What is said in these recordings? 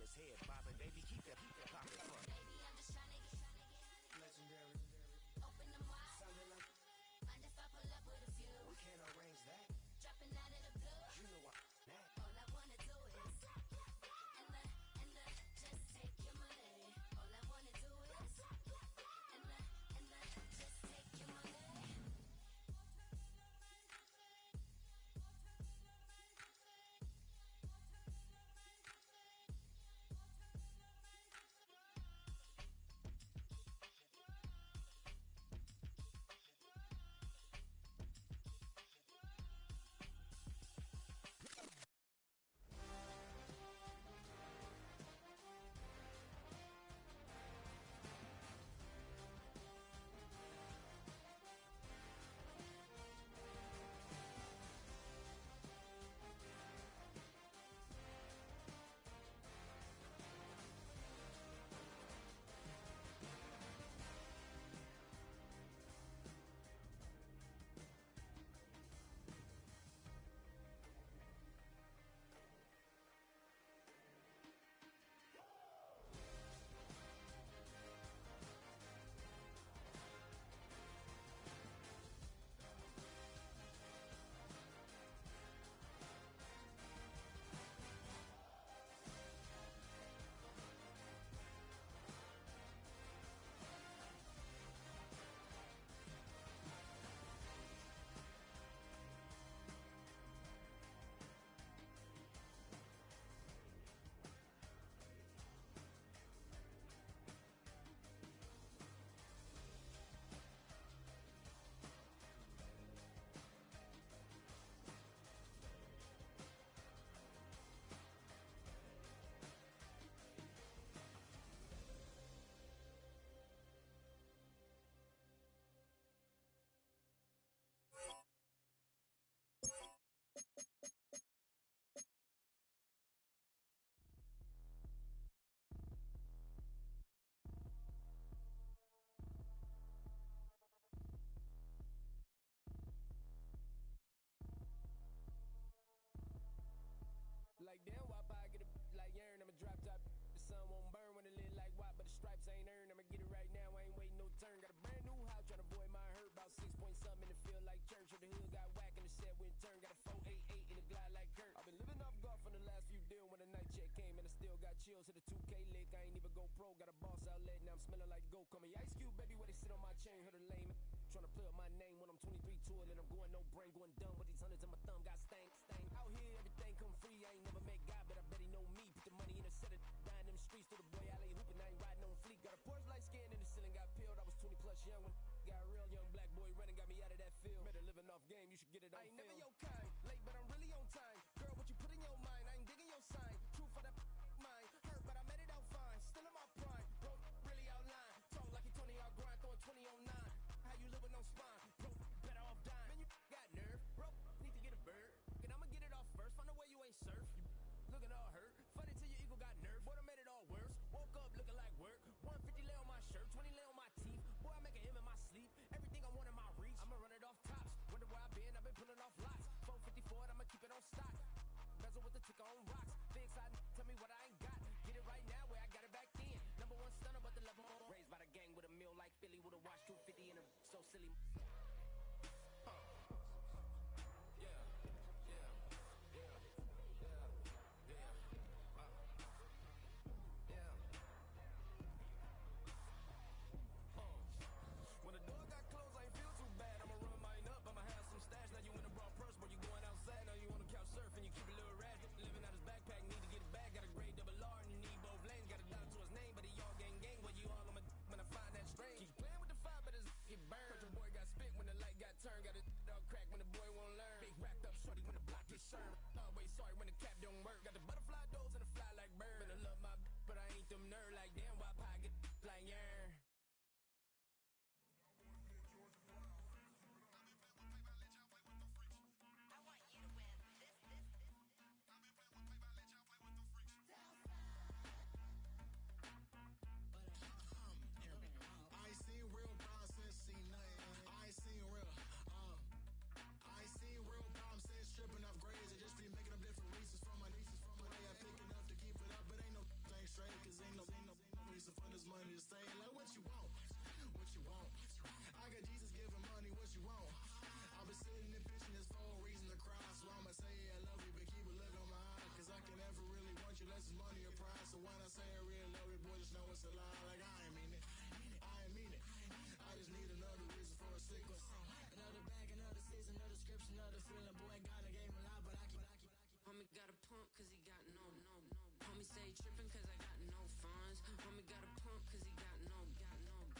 his head bobbing. Baby, keep that popping front. Baby, I'm just trying to get Legendary. Open them wide. Sounding like Mind if I pull up with a few? we can't arrange that. Dropping out of the blue. You know what that. All I wanna do is and just take your money. All I wanna do is and just take your money. Like damn, why I get a like urn? I'ma drop top. The sun won't burn when it lit like wop, but the stripes ain't earned. I'ma get it right now. I ain't waiting no turn. Got a brand new house, tryna avoid my hurt. About 6 point something in the field like church. Or the hood got whack and the set went turn. Got a 488 in the glide like Kurt. I've been living off golf on the last few deals. When the night check came and I still got chills. Hit a 2K lick. I ain't even go pro. Got a boss outlet now I'm smelling like gold. Call me Ice Cube, baby, where they sit on my chain. Heard a lame. Tryna play up my name when I'm 23 to it. And I'm going no brain, going dumb with these hundreds in my thumb. Got stank. Out here, everything come free. I ain't never met God, but I bet he know me. Put the money in a set of dying them streets. To the boy alley hooping, I ain't riding on fleek. Got a Porsche light skin in the ceiling, got peeled. I was 20 plus young when got real. Young black boy running, got me out of that field. Better living off game, you should get it on film. I ain't never your kind, late but I'm really on time. Girl, what you put in your mind, I ain't digging your sign. True for that mine, hurt but I made it out fine. Still in my prime, bro, really outline. Talk like you 20 out grind, throwing 20 on 9. How you living on spine, bro, better off dying. Man, you got nerve, bro, need to get a bird. And I'ma get it off first, find a way you ain't surf. You looking all hurt, funny till your ego got nerve. Boy, I made it all worse, woke up looking like work. 150 lay on my shirt, 20 lay on my teeth. Boy, I make an M in my sleep, everything I want in my reach. I'ma run it off tops, wonder where I've been pulling off lots. 454, I'ma keep it on stock. Bezel with the ticker on rocks. Big side, tell me what I ain't got. Get it right now where I got it back then. Number one stunner, but the level on. Raised by the gang with a meal like Philly with a watch 250 and a so silly. When the door got closed, I ain't feel too bad. I'ma run mine up, I'ma have some stash. Now you in a broad purse, but you going outside. Now you on the couch surfing, you keep a little rat. Living out his backpack, need to get it back. Got a grade double R and you need both lanes. Got a dollar to his name, but he all gang. Where you all on my when I find that strange. Keep playing with the fire, but his get burned. But your boy got spit when the light got turned. Got a dog crack when the boy won't learn. Big racked up shorty when the block gets served. Always sorry when the cap don't work. Got the butterfly doors and the fly like bird. And I love my but I ain't them nerd like damn. Why pie get like yarn? Tripping off grades and just be making up different reasons for my nieces. From my day I picking up to keep it up, but ain't no thing hustle like I ain't mean it. I ain't mean it. I just need another reason for a sequence. Another bag, another season, another description, another feeling. Boy, God, I gave him a lot, but I keep. Homie got a pump cause he got no. Homie stay trippin' cause I got no funds. Homie got a pump cause he got no.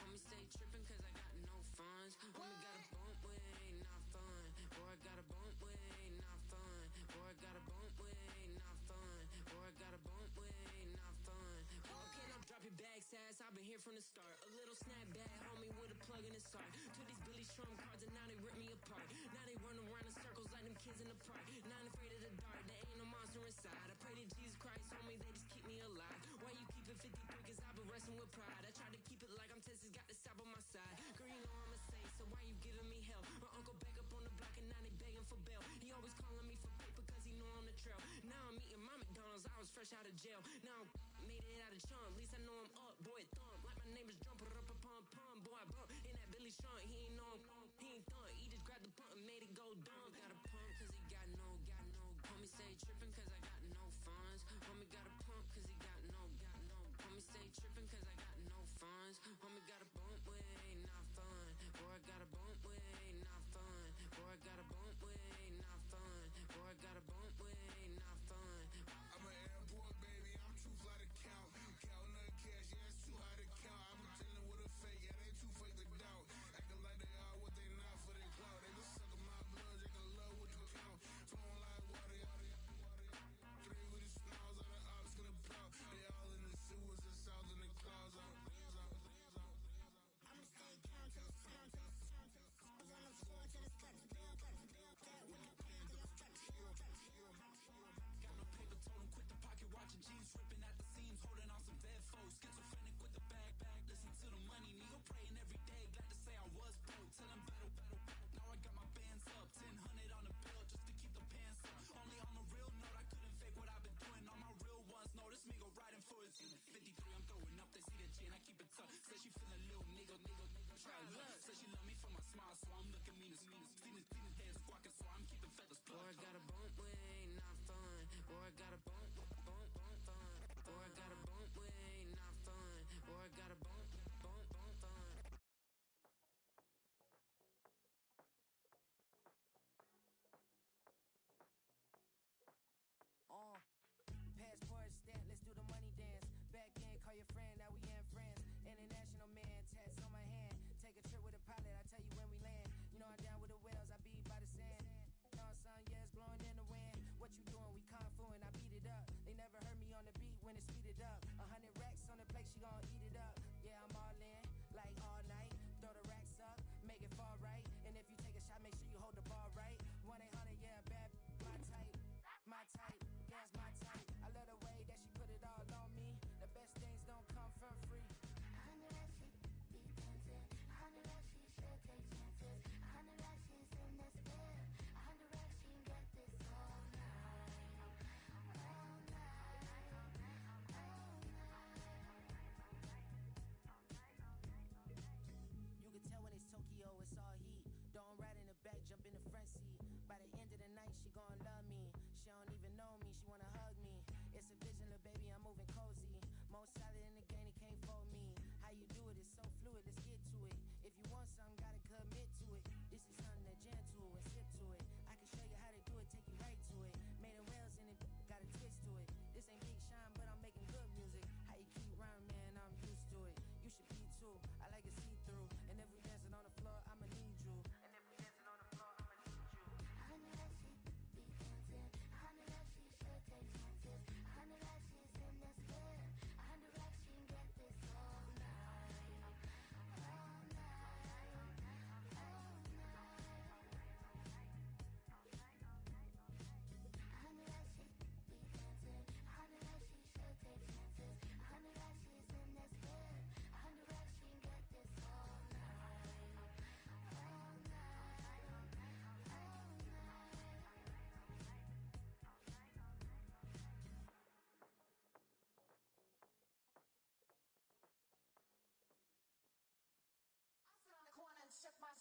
Homie stay trippin' cause I got no funds. Homie got a bump with ain't not fun. Boy, I got a bump with ain't not fun. Boy, I got a bump with ain't not fun. Boy, I got a bump with ain't not fun. Okay, now drop your bag, sass. I've been here from the start. A little snapback, homie, with a plug in his heart. Took these Billy Strum cards and now they rip me apart. Now they run around in circles like them kids in the park. Not afraid of the dark, there ain't no monster inside. I pray to Jesus Christ, homie, they just keep me alive. Why you keep it 53? Cause I've been wrestling with pride. I try to keep it like I'm Texas, got the South on my side. Girl, you know I'm a saint, so why you giving me hell? My uncle back up on the block and now they begging for bail. He always calling me for paper cause he know I'm the trail. Now I'm eating my McDonald's, I was fresh out of jail. Now I made it out of chunk, at least I know I'm up. Boy, thump, like my name is Jumper up a pump. Boy, I bump in that Billy Strong, he ain't know he ain't thump. He just grabbed the pump and made it go dumb. Got a pump cause he got no. Homie stay trippin' cause I got no funds. Homie got a pump cause he got no. Homie stay trippin' cause I got no funds. Homie got a bump with ain't not fun. Boy, I got a bump with ain't not fun. Boy, I got a bump with ain't not fun. Boy, I got a bump with ain't not fun. I'm an airport baby, I'm too fly to count. Counting the cash, yeah, it's too high to count. I'm dealing with a fake, yeah, they too fake to doubt. Acting like they are what they not for their clout. They just suckin' my blood, they can love what you count. Flowing like water, three with the smiles, all the ops gonna plow. They all in the sewers, the south in the clouds. I'ma stay down to the sound, to the sound, to the sound. On the floor to the cut, bill, cut, bill, cut. With the pen to the cut, bill, cut, bill, cut. Got no paper, told him quit the pocket watching jeans, ripping at the seams, holding on some dead foes. Schizophrenic with the bag. Listen to the money, nigga praying every day. Glad to say I was broke, tell him battle. Now I got my bands up, 1000 on the bill just to keep the pants up. Only on the real note, I couldn't fake what I've been doing. All my real ones know this nigga riding for his 53, I'm throwing up, they see the G and I keep it tough. Say she feeling little nigga, try love. Say she love me for my smile, so I'm looking mean as Steven heads squawking, so I'm keeping feathers plucked. Boy, I got a bump with ain't not fun. Boy, I got a bump fun. Boy, I got a bump with ain't not fun. Boy, I got a bump fun. Passport stamp, let's do the money dance. Back in, call your friend, now we in France. International man, tats on my hand. Take a trip with a pilot, I tell you when we land. You know I'm down with the whales, I be by the sand. On sun, yeah, it's blowing in the wind. What you doing? We kung fu and I beat it up. They never heard me on the beat when it's speeded up. 100 racks on the plate, she gon' eat it up. Yeah, I'm all in, like all night. Throw the racks up, make it fall right. And if you take a shot, make sure you hold the ball right. 1-800, yeah, bad, my type. My type, yeah, it's my type. I love the way that she put it all on me. The best things don't come for free. 100 racks, she be tempted. 100 racks, she should take chances. 100 racks, she's in this bed. 100 racks, she can get this all night. All night. All night. You can tell when it's Tokyo, it's all heat. Don't ride in the back, jump in the front seat. By the end of the night, she gon' love me. She don't even know me, she wanna hug me. It's a vision, little baby, I'm moving cozy. Most solid in the game, they can't fold me. How you do it, it's so fluid, let's get to it. If you want something, gotta commit to it. This is something that jam to and sip to it. I can show you how to do it, take you right to it. Made in Wales and it got a twist to it. This ain't Big Sean, but I'm making good music. How you keep rhyming, man, I'm used to it. You should be too, I like it see-through. And if we dancing on the floor, I'ma need you. And if we dancing on the floor, I'ma need you. 100 racks, she be tempted. 100 racks, she should take chances. 100 racks, she's in this bed. 100 racks, she can get this all night. All night. All night. 100 racks, she be tempted. 100 racks, she should take chances. 100 racks, she's in this bed. 100 racks, she can get this all night. All night. All I sit on the corner and shook my,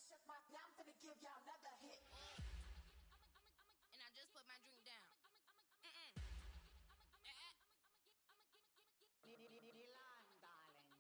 now I'm finna give y'all another hit. And I just put my drink down. Dylan, darling.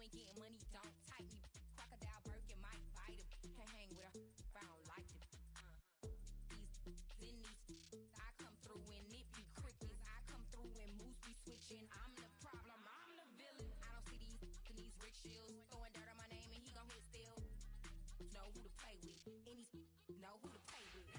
you ain't getting money, don't type me. Crocodile Birkin might bite him. Can't hang with her if I don't like it. These I come through and it be crickets. I come through and moves be switching. I'm the problem, I'm the villain. I don't see these rich shields throwing dirt on my name and he gon' hit still. Know who to play with, and these know who to play with.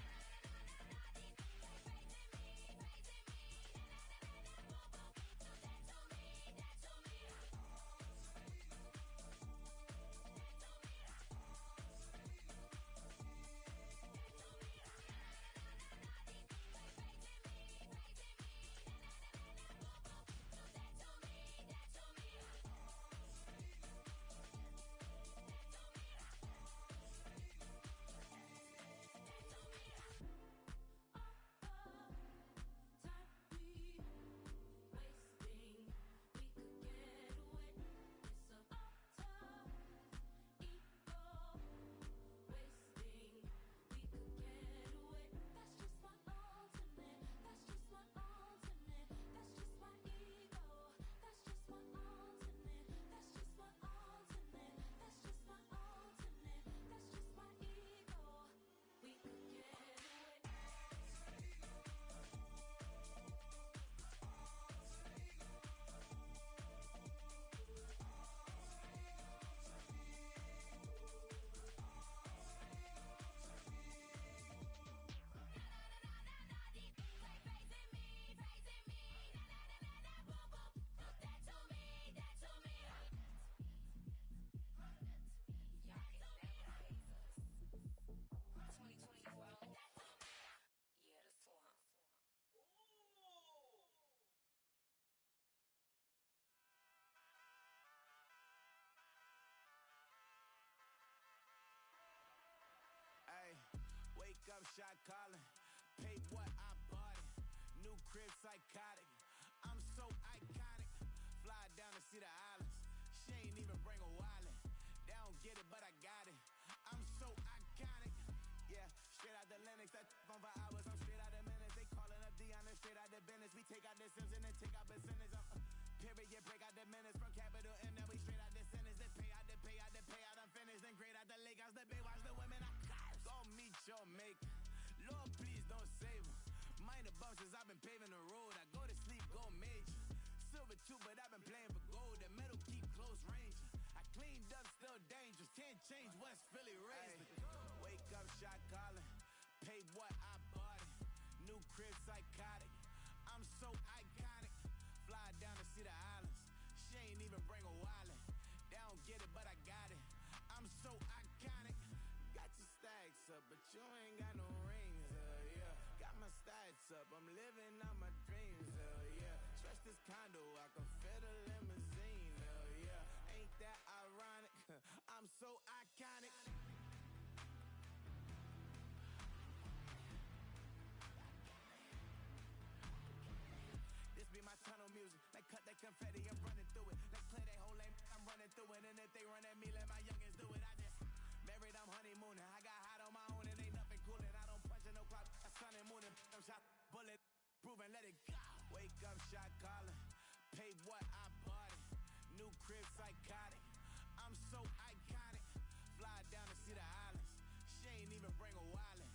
Hey, wake up, shot calling. Pay what I bought it. New crib, psychotic. I'm so iconic. Fly down to see the islands. She ain't even bring a wallet. They don't get it, but I got it. I'm so iconic. Yeah, straight out the Lennox. That on for hours. I'm straight out the minutes. They calling up Dion and straight out the business. We take out the Sims and then take out percentage. Period, break out the minutes from capital and then we straight out the sentence. They pay out, I'm finished. Then grade out the lake house, the bay, watch the women. I go meet your maker. Lord, please don't save them. Minor bumps as I've been paving the road. I go to sleep, go major. Silver too, but I've been playing for gold. The metal keep close range. I cleaned up, still dangerous. Can't change West Philly raised. Wake up, shot calling. Pay what I bought it. New crib, psychotic. I'm so iconic. Fly down to see the islands. She ain't even bring a wallet. They don't get it, but I got it. I'm so iconic. Got your stacks up, but you ain't got no rings, yeah. Got my stats up, I'm living out my dreams, yeah. Stretch this condo, I can fit a limousine, yeah. Ain't that ironic? I'm so iconic. This be my tunnel music. Like cut that confetti, I'm running through it. Like clear that whole lane, I'm running through it. And if they run at me, let my youngins do it. I just married, I'm honeymooning. I got hot on my own and ain't nothing coolin'. I don't punch in no clock, I sun and moonin'. I'm shot, bullet, proven, let it go. Wake up, shot calling. Pay what I bought it. New crib, psychotic. I'm so iconic. Fly down to see the islands. She ain't even bring a wallet.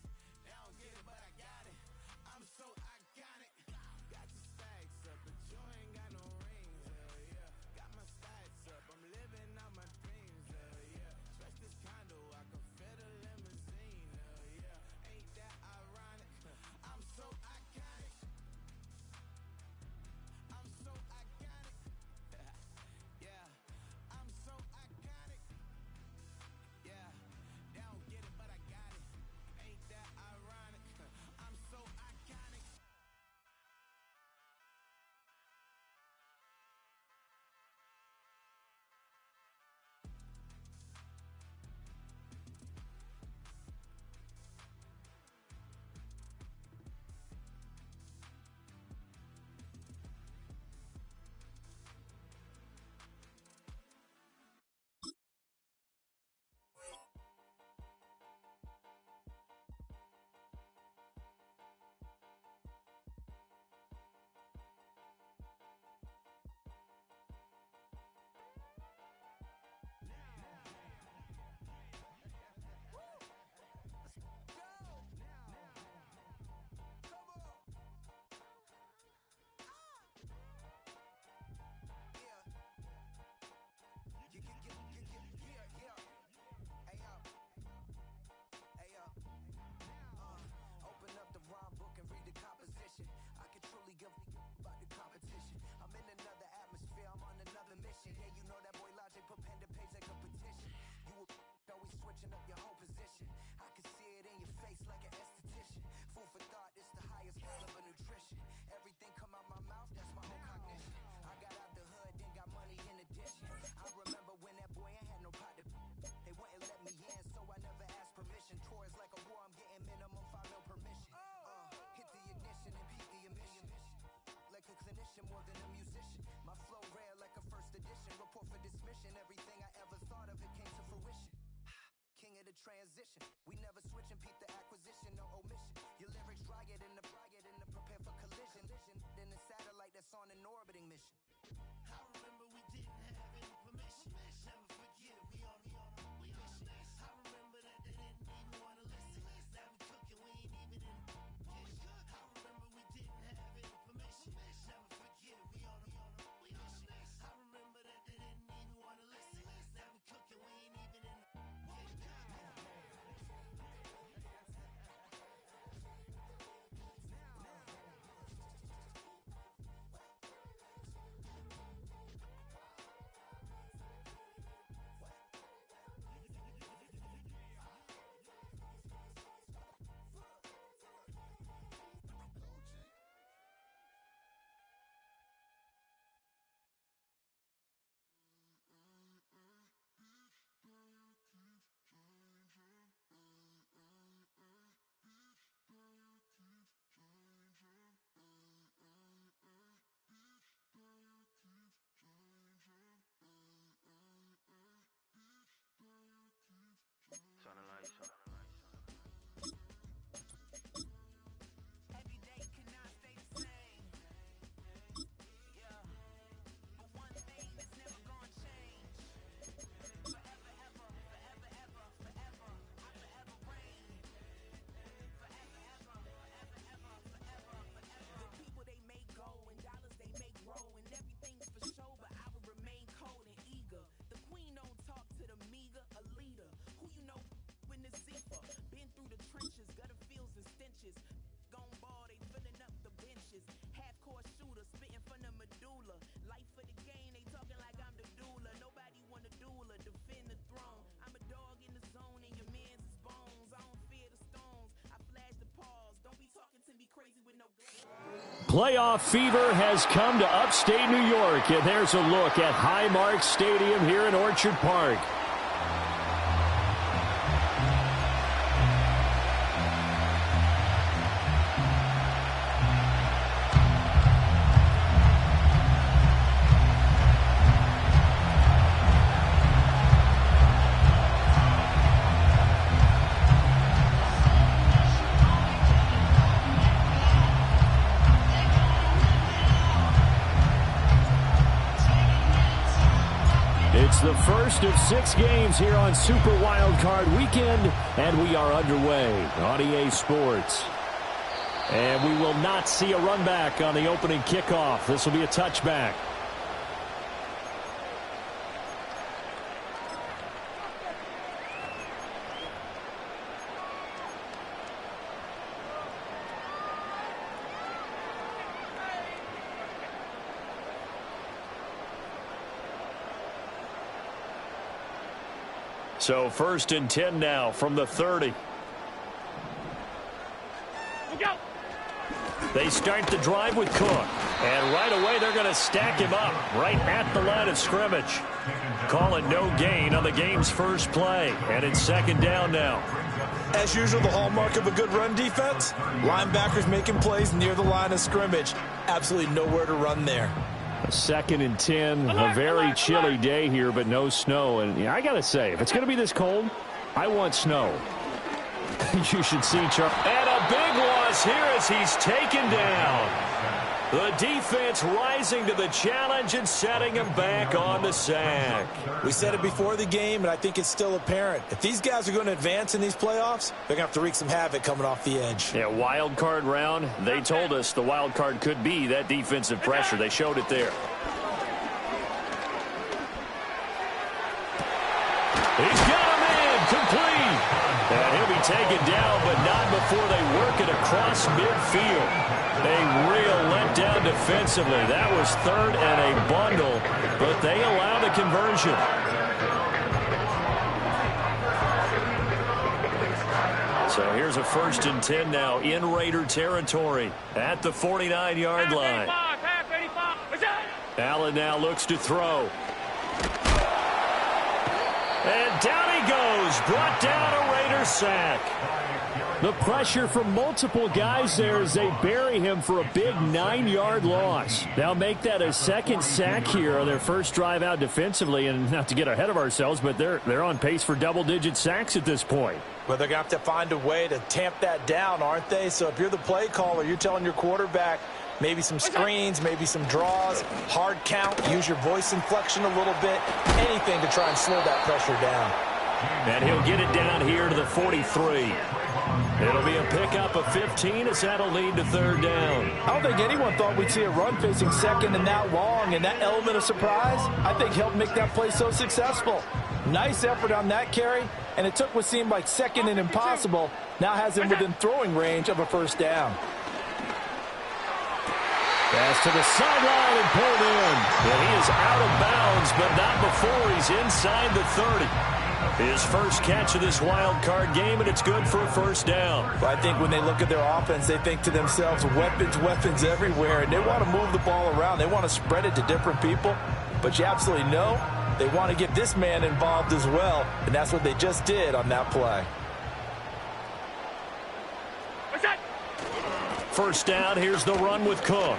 They don't get it, but I got it. I'm so iconic. Got your stacks up, but you ain't got no rings, yeah. Got my stats up, I'm living out my dreams, yeah. Stretch this condo, I can fit a limousine, yeah. Ain't that ironic? I'm so iconic. I'm so iconic. this mission, everything I ever thought of, it came to fruition. King of the transition, we never switch and peep the acquisition, no omission. Your lyrics dry it in the prepare for collision. Then the satellite that's on an orbiting mission. I remember we didn't have any permission. Never forget, we on a mission. I remember that they didn't even wanna listen. Now we cooking, we ain't even in the kitchen. I remember we didn't have any permission. Never forget, we on a mission. I remember that they didn't even wanna listen. Now we cooking, we ain't even in the kitchen. Every day cannot stay the same. Yeah. But one thing that's never gonna change. Forever, ever, forever, ever, forever. I forever reign. Forever, ever, forever, ever, forever, forever. The people they make go and dollars they make grow and everything's for show, but I will remain cold and eager. The queen don't talk to the meager, a leader. Who you know in the zipper? Been through the trenches, gutter fields and stenches. Gone ball, they filling up the benches. Half-court shooter, spitting from the medulla. Life for the game, they talking like I'm the doula. Nobody want a doula, defend the throne. I'm a dog in the zone and your man's is bones. I don't fear the stones, I flash the paws. Don't be talking to me crazy with no Playoff fever has come to upstate New York, and there's a look at Highmark Stadium here in Orchard Park. It's the first of 6 games here on Super Wildcard Weekend, and we are underway on EA Sports. And we will not see a run back on the opening kickoff. This will be a touchback. So 1st and 10 now from the 30. They start the drive with Cook. And right away they're going to stack him up right at the line of scrimmage. Call it no gain on the game's first play. And it's 2nd down now. As usual, the hallmark of a good run defense, linebackers making plays near the line of scrimmage. Absolutely nowhere to run there. 2nd and 10, a very chilly day here, but no snow. And I got to say, if it's going to be this cold, I want snow. You should see Charles. And a big loss here as he's taken down. The defense rising to the challenge and setting him back on the sack. We said it before the game, and I think it's still apparent. If these guys are going to advance in these playoffs, they're going to have to wreak some havoc coming off the edge. Yeah, wild card round. They told us the wild card could be that defensive pressure. They showed it there. He's got him in, complete. And he'll be taken down, but not before they work it across midfield. A real letdown defensively. That was 3rd and a bundle, but they allow the conversion. So here's a 1st and 10 now in Raider territory at the 49-yard line. Allen now looks to throw. And down he goes, brought down a Raider sack. The pressure from multiple guys there as they bury him for a big 9-yard loss. They'll make that a second sack here on their first drive out defensively. And not to get ahead of ourselves, but they're on pace for double-digit sacks at this point. Well, they're going to have to find a way to tamp that down, aren't they? So if you're the play caller, you're telling your quarterback maybe some screens, maybe some draws, hard count, use your voice inflection a little bit, anything to try and slow that pressure down. And he'll get it down here to the 43. It'll be a pickup of 15 as that'll lead to third down. I don't think anyone thought we'd see a run facing second and that long, and that element of surprise, I think, helped make that play so successful. Nice effort on that carry, and it took what seemed like second and impossible, now has him within throwing range of a first down. Pass to the sideline and pulled in. And he is out of bounds, but not before he's inside the 30. His first catch of this wild card game, and it's good for a first down. But I think when they look at their offense, they think to themselves, weapons everywhere, and they want to move the ball around. They want to spread it to different people, but you absolutely know they want to get this man involved as well, and that's what they just did on that play. First down, here's the run with Cook.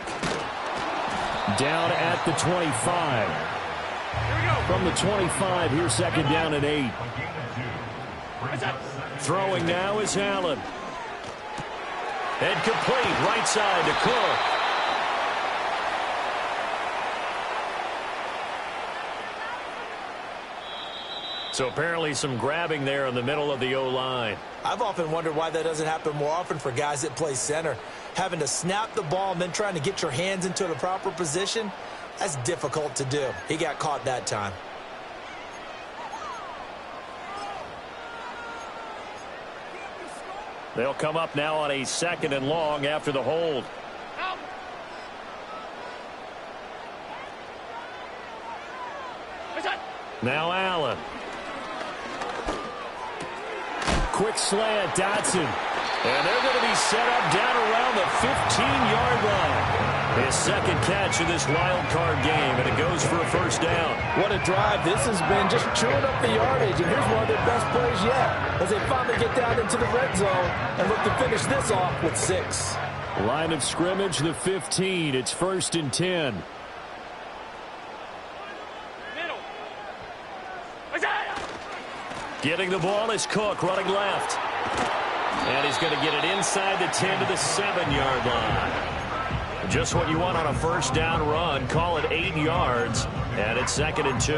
Down at the 25. From the 25, here's second down and 8. Throwing now is Allen. And complete, right side to Cook. So apparently some grabbing there in the middle of the O-line. I've often wondered why that doesn't happen more often for guys that play center. Having to snap the ball and then trying to get your hands into the proper position, that's difficult to do. He got caught that time. They'll come up now on a second and long after the hold. Now Allen. Quick slant, Dotson. And they're going to be set up down around the 15-yard line. His second catch of this wild card game, and it goes for a first down. What a drive. This has been just chewing up the yardage, and here's one of their best plays yet as they finally get down into the red zone and look to finish this off with 6. Line of scrimmage, the 15. It's first and 10. Getting the ball is Cook, running left. And he's going to get it inside the 10 to the 7-yard line. Just what you want on a first down run. Call it 8 yards. And it's second and 2.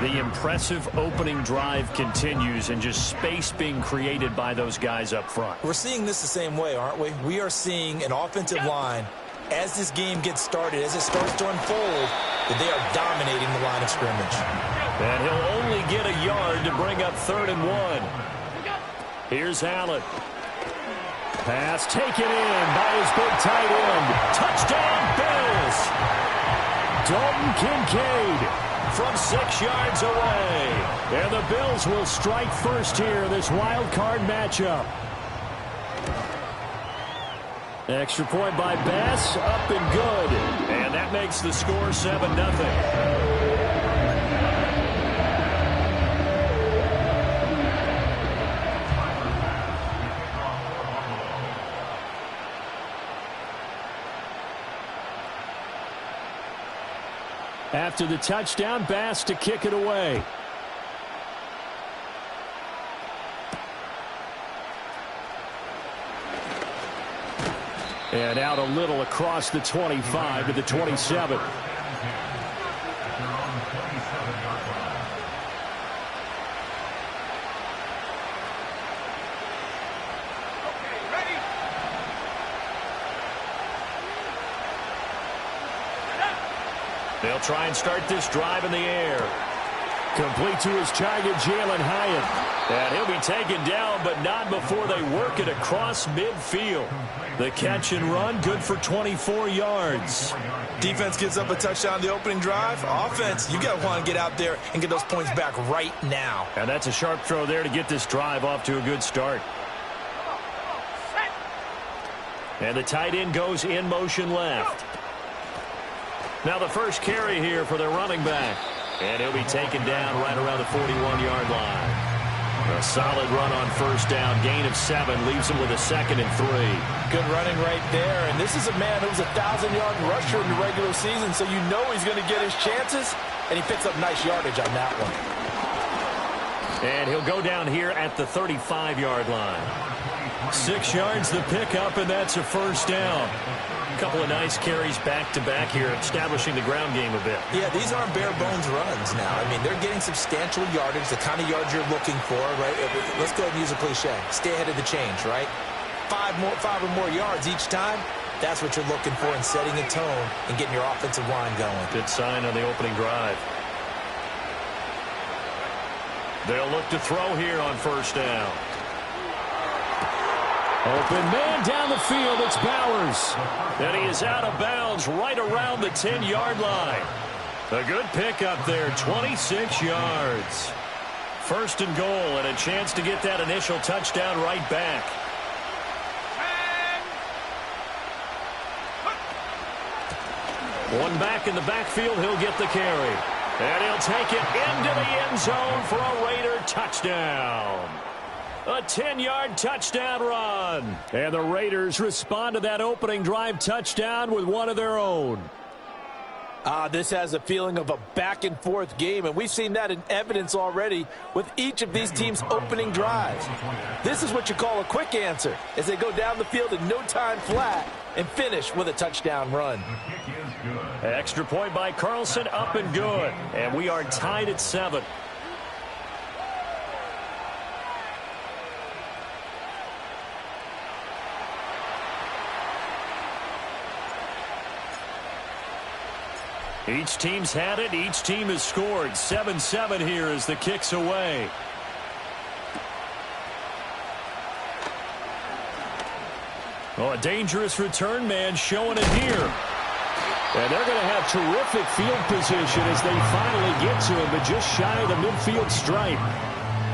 The impressive opening drive continues and just space being created by those guys up front. We're seeing this the same way, aren't we? We are seeing an offensive line, as this game gets started, as it starts to unfold, that they are dominating the line of scrimmage. And he'll only get a yard to bring up third and 1. Here's Allen. Pass taken in by his big tight end. Touchdown, Bills. Dalton Kincaid from 6 yards away. And the Bills will strike first here in this wild card matchup. Extra point by Bass, up and good. And that makes the score 7-0. After the touchdown, Bass to kick it away. And out a little across the 25 to the 27. They'll try and start this drive in the air. Complete to his target, Jalen Hyatt. And he'll be taken down, but not before they work it across midfield. The catch and run, good for 24 yards. Defense gives up a touchdown the opening drive. Offense, you got to want to get out there and get those points back right now. And that's a sharp throw there to get this drive off to a good start. And the tight end goes in motion left. Now the first carry here for their running back. And he'll be taken down right around the 41-yard line. A solid run on first down. Gain of 7 leaves him with a 2nd and 3. Good running right there. And this is a man who was a 1,000-yard rusher in the regular season, so you know he's going to get his chances. And he picks up nice yardage on that one. And he'll go down here at the 35-yard line. 6 yards the pickup, and that's a first down. A couple of nice carries back-to-back here, establishing the ground game a bit. Yeah, these aren't bare-bones runs now. I mean, they're getting substantial yardage, the kind of yards you're looking for, right? Let's go ahead and use a cliche. Stay ahead of the change, right? 5 or more yards each time. That's what you're looking for in setting a tone and getting your offensive line going. Good sign on the opening drive. They'll look to throw here on first down. Open man down the field. It's Bowers. And he is out of bounds right around the 10-yard line. A good pickup there, 26 yards. First and goal, and a chance to get that initial touchdown right back. One back in the backfield, he'll get the carry. And he'll take it into the end zone for a Raider touchdown. A 10-yard touchdown run. And the Raiders respond to that opening drive touchdown with one of their own. This has a feeling of a back-and-forth game, and we've seen that in evidence already with each of these teams' opening drives. This is what you call a quick answer, as they go down the field in no time flat and finish with a touchdown run. Extra point by Carlson, up and good. And we are tied at 7. Each team's had it. Each team has scored. 7-7 here as the kick's away. Oh, a dangerous return man showing it here. And they're going to have terrific field position as they finally get to him, but just shy of the midfield stripe.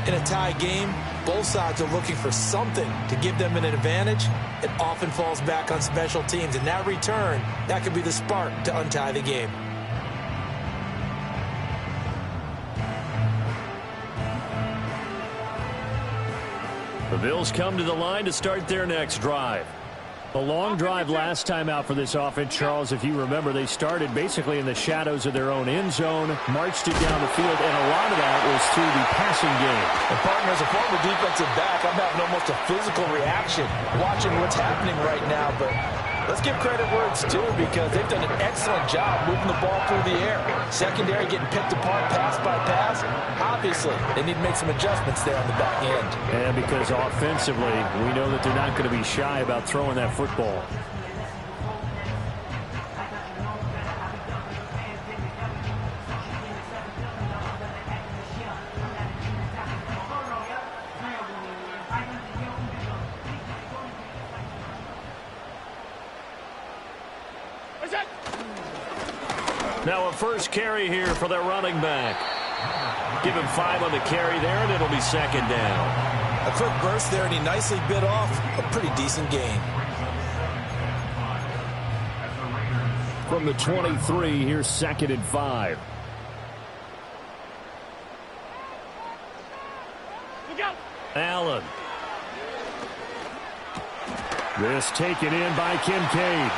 In a tie game, both sides are looking for something to give them an advantage. It often falls back on special teams, and that return, that could be the spark to untie the game. The Bills come to the line to start their next drive. A long drive last time out for this offense, Charles. If you remember, they started basically in the shadows of their own end zone, marched it down the field, and a lot of that was through the passing game. And partner, as a former defensive back, I'm having almost a physical reaction watching what's happening right now. But let's give credit where it's due, because they've done an excellent job moving the ball through the air. Secondary getting picked apart pass by pass. Obviously, they need to make some adjustments there on the back end. And because offensively, we know that they're not going to be shy about throwing that football. Now a first carry here for their running back. Give him 5 on the carry there, and it'll be second down. A quick burst there, and he nicely bit off a pretty decent gain. From the 23, here's 2nd and 5. Allen. This taken in by Kincaid.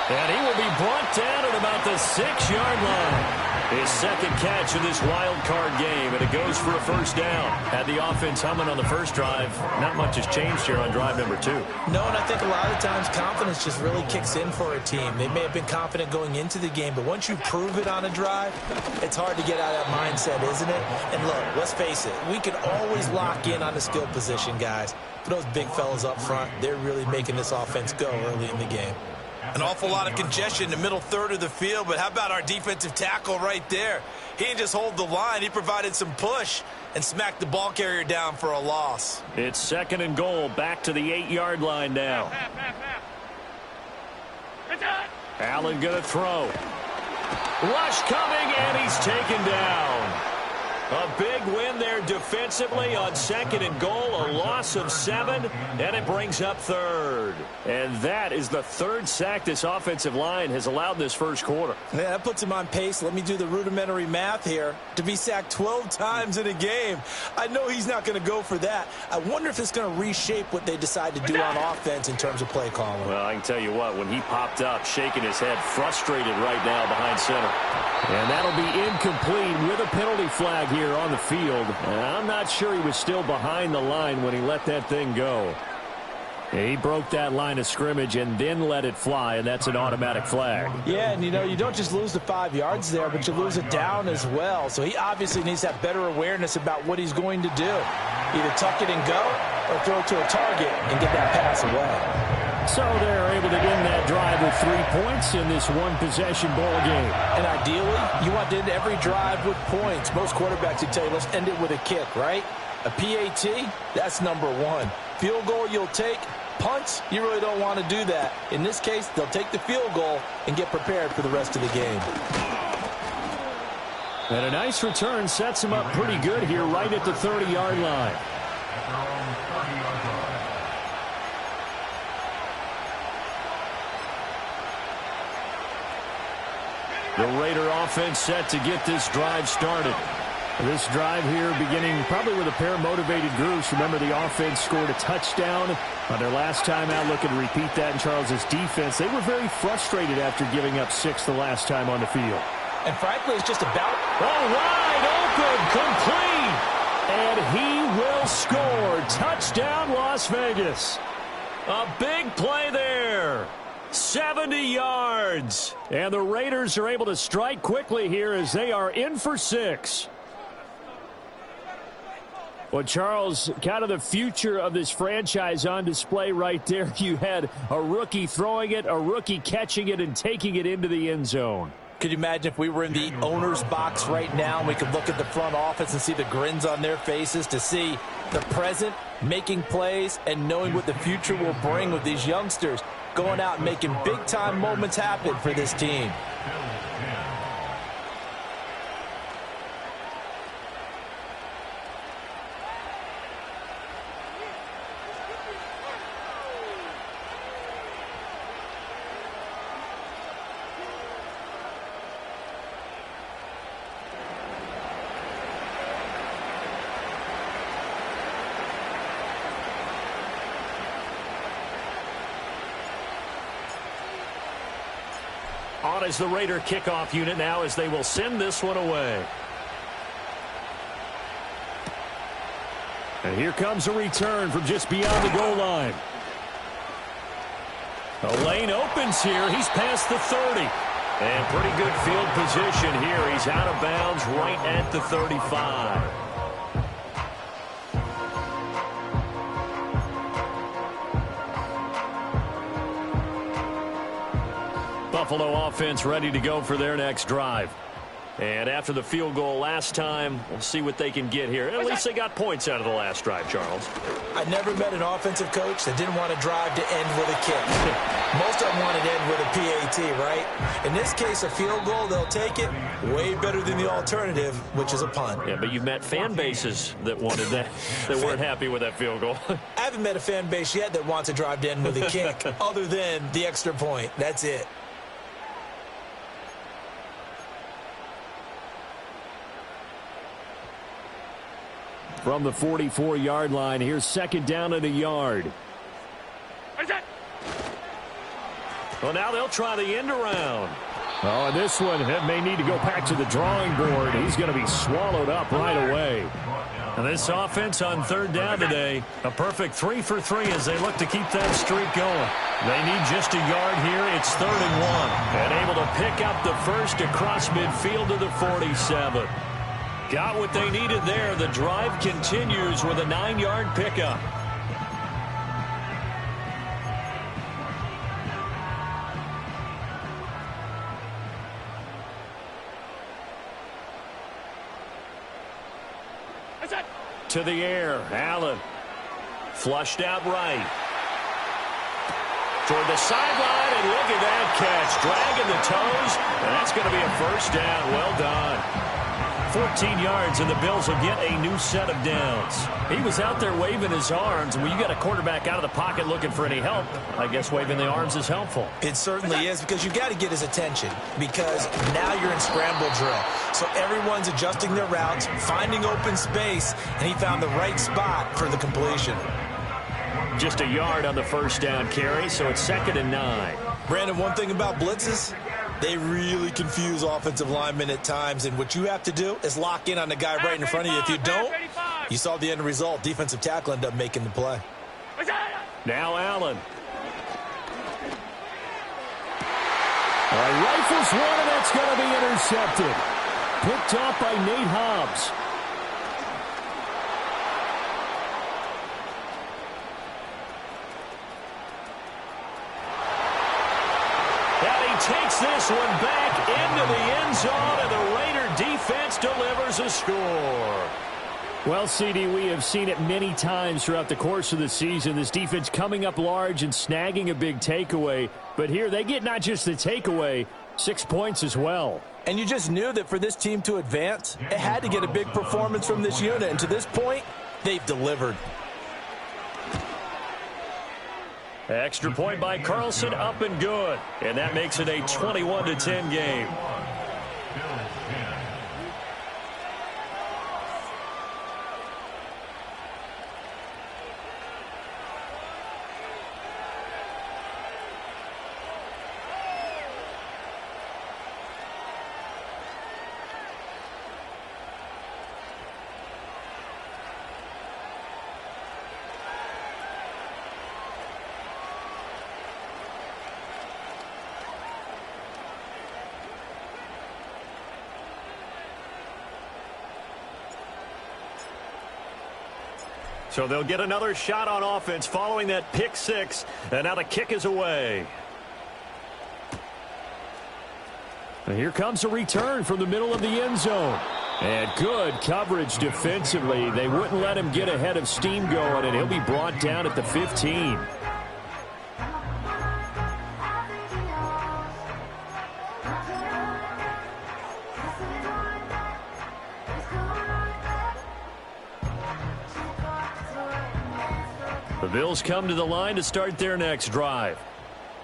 And he will be brought down at about the 6-yard line. His second catch of this wild card game, and it goes for a first down. Had the offense humming on the first drive. Not much has changed here on drive number 2. No, and I think a lot of times confidence just really kicks in for a team. They may have been confident going into the game, but once you prove it on a drive, it's hard to get out of that mindset, isn't it? And look, let's face it, we can always lock in on the skill position, guys. But those big fellas up front, they're really making this offense go early in the game. An awful lot of congestion in the middle third of the field, but how about our defensive tackle right there? He didn't just hold the line, he provided some push and smacked the ball carrier down for a loss. It's 2nd and goal, back to the 8-yard line now. Allen gonna throw. Rush coming, and he's taken down. A big win there defensively on 2nd and goal, a loss of 7, and it brings up 3rd. And that is the 3rd sack this offensive line has allowed this first quarter. Yeah, that puts him on pace. Let me do the rudimentary math here. To be sacked 12 times in a game, I know he's not going to go for that. I wonder if it's going to reshape what they decide to do on offense in terms of play calling. Well, I can tell you what, when he popped up, shaking his head, frustrated right now behind center. And that'll be incomplete with a penalty flag here on the field. And I'm not sure he was still behind the line when he let that thing go. He broke that line of scrimmage and then let it fly, and that's an automatic flag. Yeah, and you don't just lose the 5 yards there, but you lose it down as well. So he obviously needs to have better awareness about what he's going to do. Either tuck it and go or throw it to a target and get that pass away. So they're able to end that drive with 3 points in this one-possession ball game. And ideally, you want to end every drive with points. Most quarterbacks would tell you, let's end it with a kick, right? A PAT, that's number 1. Field goal you'll take. Punts, you really don't want to do that. In this case, they'll take the field goal and get prepared for the rest of the game. And a nice return sets him up pretty good here right at the 30-yard line. The Raider offense set to get this drive started. This drive here beginning probably with a pair of motivated groups. Remember, the offense scored a touchdown on their last time out. Looking to repeat that in Charles's defense. They were very frustrated after giving up 6 the last time on the field. And frankly, it's just about... wide open, complete. And he will score. Touchdown, Las Vegas. A big play there. 70 yards. And the Raiders are able to strike quickly here as they are in for 6. Well, Charles, kind of the future of this franchise on display right there. You had a rookie throwing it, a rookie catching it, and taking it into the end zone. Could you imagine if we were in the owner's box right now and we could look at the front office and see the grins on their faces, to see the present making plays and knowing what the future will bring with these youngsters going out and making big-time moments happen for this team. On is the Raider kickoff unit now as they will send this one away. And here comes a return from just beyond the goal line. The lane opens here. He's past the 30. And pretty good field position here. He's out of bounds right at the 35. Buffalo offense ready to go for their next drive. And after the field goal last time, we'll see what they can get here. At least they got points out of the last drive, Charles. I never met an offensive coach that didn't want to drive to end with a kick. Most of them wanted to end with a PAT, right? In this case, a field goal, they'll take it. Way better than the alternative, which is a punt. Yeah, but you've met fan bases that wanted that, that weren't happy with that field goal. I haven't met a fan base yet that wants to drive to end with a kick, other than the extra point. That's it. From the 44-yard line, here's second down and a yard. Well, now they'll try the end around. Oh, and this one may need to go back to the drawing board. He's going to be swallowed up right away. And this offense on third down today, a perfect 3 for 3 as they look to keep that streak going. They need just a yard here. It's 3rd and 1. And able to pick up the first across midfield to the 47. Got what they needed there. The drive continues with a 9-yard pickup. To the air, Allen. Flushed out right. Toward the sideline, and look at that catch. Dragging the toes, and that's going to be a first down. Well done. 14 yards, and the Bills will get a new set of downs. He was out there waving his arms, and when you got a quarterback out of the pocket looking for any help, I guess waving the arms is helpful. It certainly is, because you've got to get his attention, because now you're in scramble drill. So everyone's adjusting their routes, finding open space, and he found the right spot for the completion. Just a yard on the first down carry, so it's 2nd and 9. Brandon, one thing about blitzes, they really confuse offensive linemen at times, and what you have to do is lock in on the guy right in front of you. If you don't, you saw the end result. Defensive tackle ended up making the play. Now Allen. Rifles one, and that's going to be intercepted. Picked off by Nate Hobbs. Takes this one back into the end zone, and the Raider defense delivers a score. Well, CD, we have seen it many times throughout the course of the season. This defense coming up large and snagging a big takeaway. But here they get not just the takeaway, 6 points as well. And you just knew that for this team to advance, it had to get a big performance from this unit. And to this point, they've delivered. Extra point by Carlson, up and good. And that makes it a 21-10 game. So they'll get another shot on offense following that pick six. And now the kick is away. And here comes a return from the middle of the end zone. And good coverage defensively. They wouldn't let him get ahead of steam going, and he'll be brought down at the 15. The Bills come to the line to start their next drive.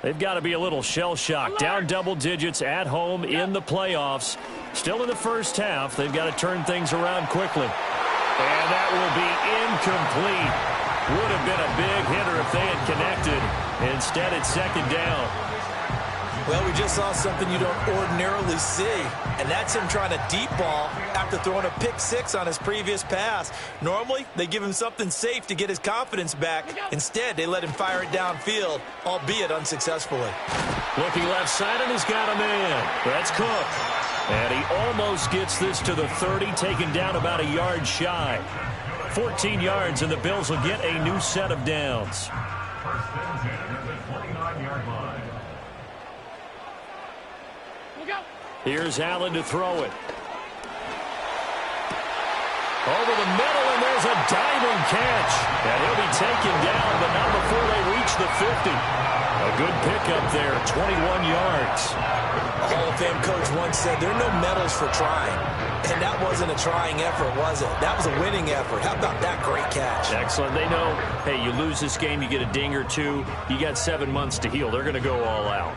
They've got to be a little shell-shocked. Down double digits at home in the playoffs. Still in the first half. They've got to turn things around quickly. And that will be incomplete. Would have been a big hitter if they had connected. Instead, it's 2nd down. Well, we just saw something you don't ordinarily see, and that's him trying to deep ball after throwing a pick six on his previous pass. Normally, they give him something safe to get his confidence back. Instead, they let him fire it downfield, albeit unsuccessfully. Looking left side, and he's got a man. That's Cook. And he almost gets this to the 30, taken down about a yard shy. 14 yards, and the Bills will get a new set of downs. Here's Allen to throw it. Over the middle, and there's a diving catch. And he'll be taken down, but not before they reach the 50. A good pickup there, 21 yards. A Hall of Fame coach once said, there are no medals for trying. And that wasn't a trying effort, was it? That was a winning effort. How about that great catch? Excellent. They know, hey, you lose this game, you get a ding or two. You got 7 months to heal. They're going to go all out.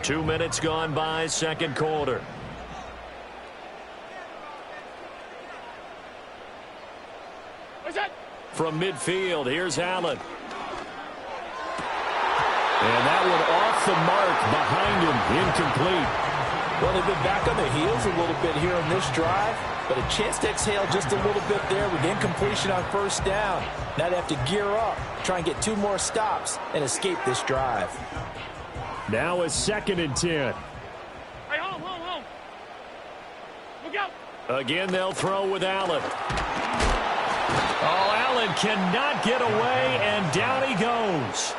Two minutes gone by, second quarter. From midfield, here's Allen. And that one off the mark behind him, incomplete. Well, they've been back on their heels a little bit here on this drive, but a chance to exhale just a little bit there with incompletion on first down. Now they have to gear up, try and get 2 more stops, and escape this drive. Now it's 2nd and 10. Hey, home. Look out. Again, they'll throw with Allen. Oh, Allen cannot get away, and down he goes.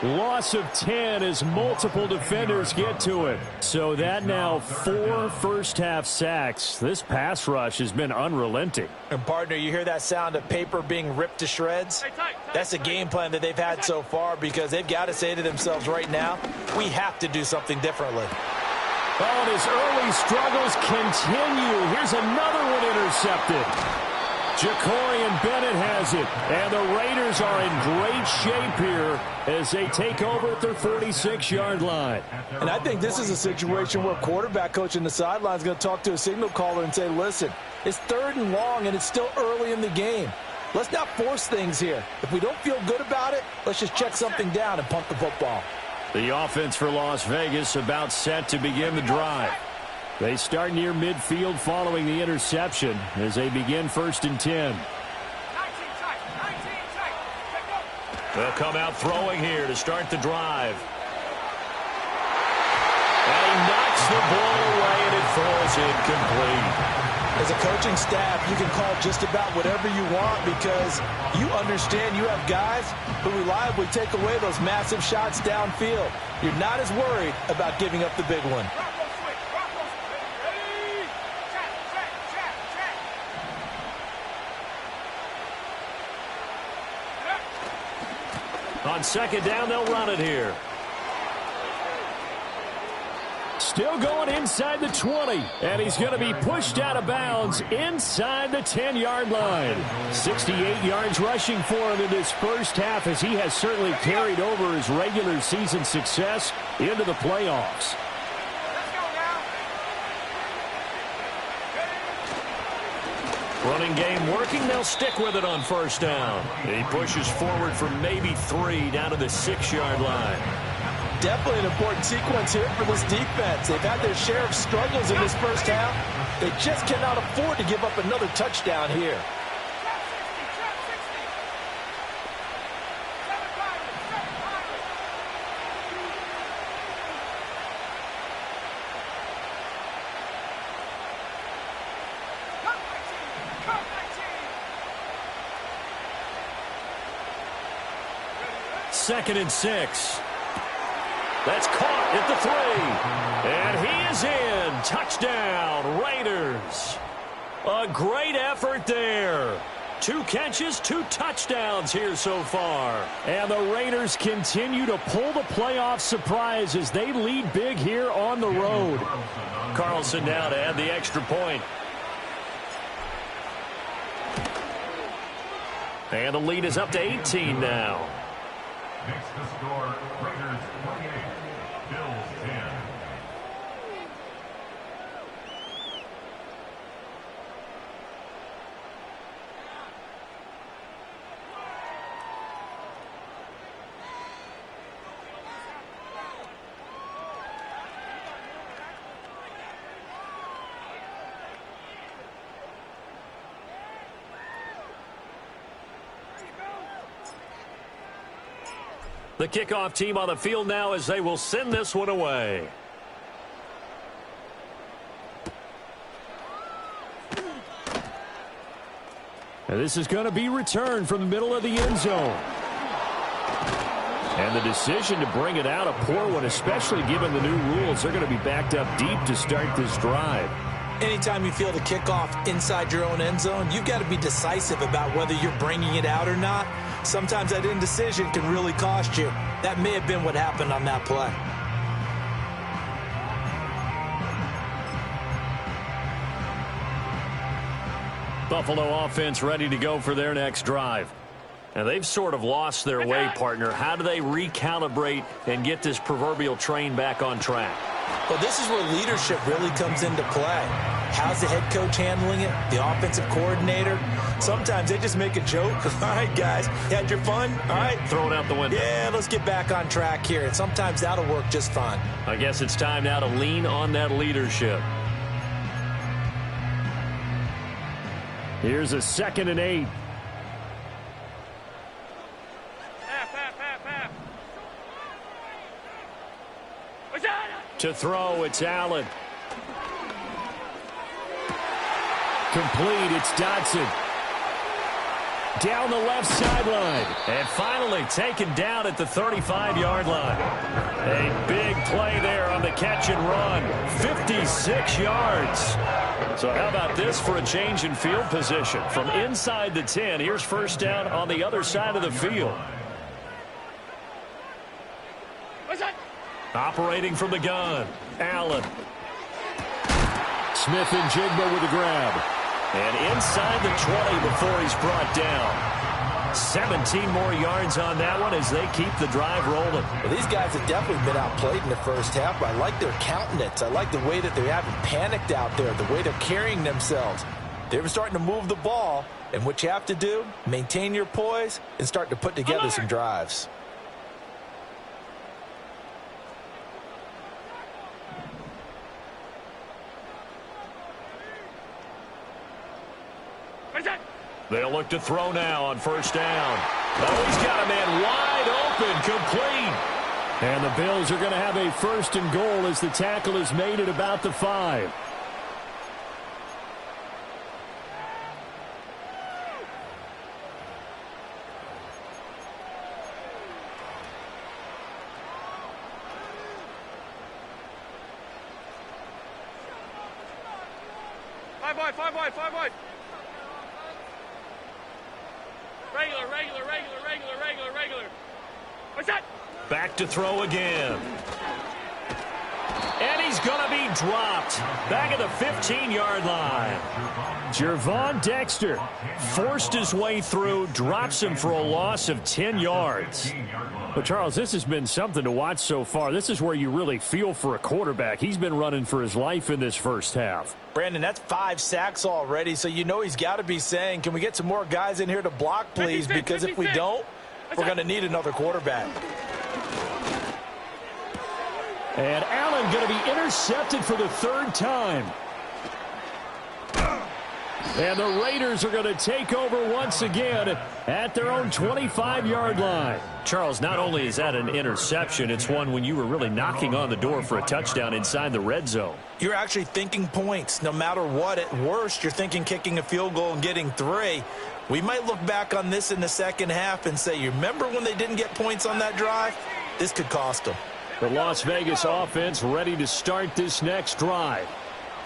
Loss of 10 as multiple defenders get to it. So that now 4 first-half sacks. This pass rush has been unrelenting. And, partner, you hear that sound of paper being ripped to shreds? That's a game plan that they've had so far because they've got to say to themselves right now, we have to do something differently. Oh, and his early struggles continue. Here's another one intercepted. Jacorian Bennett has it, and the Raiders are in great shape here as they take over at their 46-yard line. And I think this is a situation where quarterback coach in the sideline is going to talk to a signal caller and say, listen, it's 3rd and long, and it's still early in the game. Let's not force things here. If we don't feel good about it, let's just check something down and punt the football. The offense for Las Vegas about set to begin the drive. They start near midfield following the interception as they begin 1st and 10. They'll come out throwing here to start the drive. And he knocks the ball away and it falls incomplete. As a coaching staff, you can call just about whatever you want because you understand you have guys who reliably take away those massive shots downfield. You're not as worried about giving up the big one. On 2nd down, they'll run it here. Still going inside the 20, and he's going to be pushed out of bounds inside the 10-yard line. 68 yards rushing for him in this first half as he has certainly carried over his regular season success into the playoffs. Running game working. They'll stick with it on 1st down. He pushes forward for maybe 3 down to the 6-yard line. Definitely an important sequence here for this defense. They've had their share of struggles in this first half. They just cannot afford to give up another touchdown here. Second and 6. That's caught at the 3. And he is in. Touchdown, Raiders. A great effort there. 2 catches, 2 touchdowns here so far. And the Raiders continue to pull the playoff surprise as they lead big here on the road. Carlson now to add the extra point. And the lead is up to 18 now. Next to score, Raiders 28, Bills 10. The kickoff team on the field now as they will send this one away. And this is going to be returned from the middle of the end zone. And the decision to bring it out, a poor one, especially given the new rules. They're going to be backed up deep to start this drive. Anytime you feel the kickoff inside your own end zone, you've got to be decisive about whether you're bringing it out or not. Sometimes that indecision can really cost you. That may have been what happened on that play. Buffalo offense ready to go for their next drive. And they've sort of lost their way, partner. How do they recalibrate and get this proverbial train back on track? Well, this is where leadership really comes into play. How's the head coach handling it? The offensive coordinator? Sometimes they just make a joke. All right, guys, you had your fun? All right. Throw it out the window. Yeah, let's get back on track here. And sometimes that'll work just fine. I guess it's time now to lean on that leadership. Here's a 2nd and 8. To throw, it's Allen. Complete, it's Dodson. down the left sideline. And finally taken down at the 35-yard line. A big play there on the catch and run. 56 yards. So how about this for a change in field position? From inside the 10, here's first down on the other side of the field. Operating from the gun, Allen. Smith and Jigba with a grab. And inside the 20 before he's brought down. 17 more yards on that one as they keep the drive rolling. Well, these guys have definitely been outplayed in the first half, but I like their countenance. I like the way that they haven't panicked out there, the way they're carrying themselves. They're starting to move the ball, and what you have to do, maintain your poise and start to put together some drives. They'll look to throw now on first down. Oh, he's got a man wide open, complete. And the Bills are going to have a first and goal as the tackle is made at about the 5. Five wide. Regular. What's that? Back to throw again. And he's going to be dropped. Back at the 15-yard line. Gervon Dexter forced his way through, drops him for a loss of 10 yards. But, Charles, this has been something to watch so far. This is where you really feel for a quarterback. He's been running for his life in this first half. Brandon, that's 5 sacks already, so you know he's got to be saying, can we get some more guys in here to block, please? Because if we don't, we're going to need another quarterback. And Allen going to be intercepted for the 3rd time. And the Raiders are going to take over once again at their own 25-yard line. Charles, not only is that an interception, it's one when you were really knocking on the door for a touchdown inside the red zone. You're actually thinking points. No matter what, at worst, you're thinking kicking a field goal and getting 3. We might look back on this in the second half and say, you remember when they didn't get points on that drive? This could cost them. The Las Vegas offense ready to start this next drive.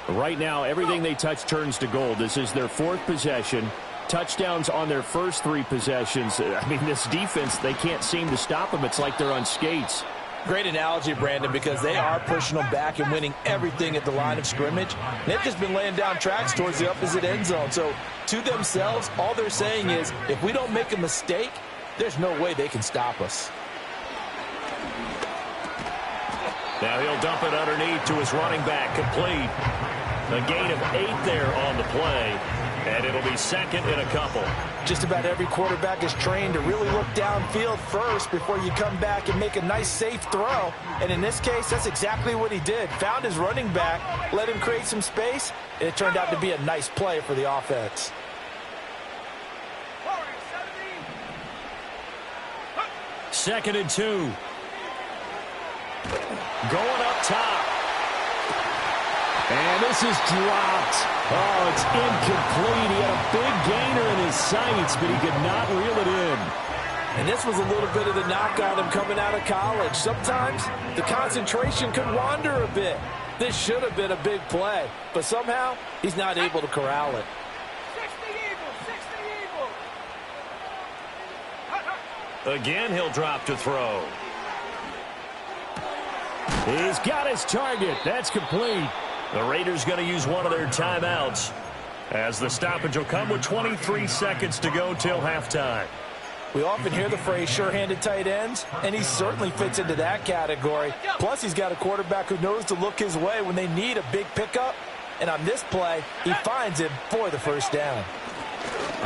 Right now, everything they touch turns to gold. This is their 4th possession. Touchdowns on their first 3 possessions. I mean, this defense, they can't seem to stop them. It's like they're on skates. Great analogy, Brandon, because they are pushing them back and winning everything at the line of scrimmage. They've just been laying down tracks towards the opposite end zone. So, to themselves, all they're saying is, if we don't make a mistake, there's no way they can stop us. Now he'll dump it underneath to his running back, complete. A gain of 8 there on the play, and it'll be 2nd and a couple. Just about every quarterback is trained to really look downfield first before you come back and make a nice, safe throw. And in this case, that's exactly what he did. Found his running back, let him create some space, and it turned out to be a nice play for the offense. Second and 2. Going up top. And this is dropped. Oh, it's incomplete. He had a big gainer in his sights, but he could not reel it in. And this was a little bit of the knock on him coming out of college. Sometimes the concentration could wander a bit. This should have been a big play, but somehow he's not able to corral it. 60 Eagles. Again, he'll drop to throw. He's got his target. That's complete. The Raiders going to use one of their timeouts as the stoppage will come with 23 seconds to go till halftime. We often hear the phrase sure-handed tight ends, and he certainly fits into that category. Plus, he's got a quarterback who knows to look his way when they need a big pickup. And on this play, he finds him for the first down.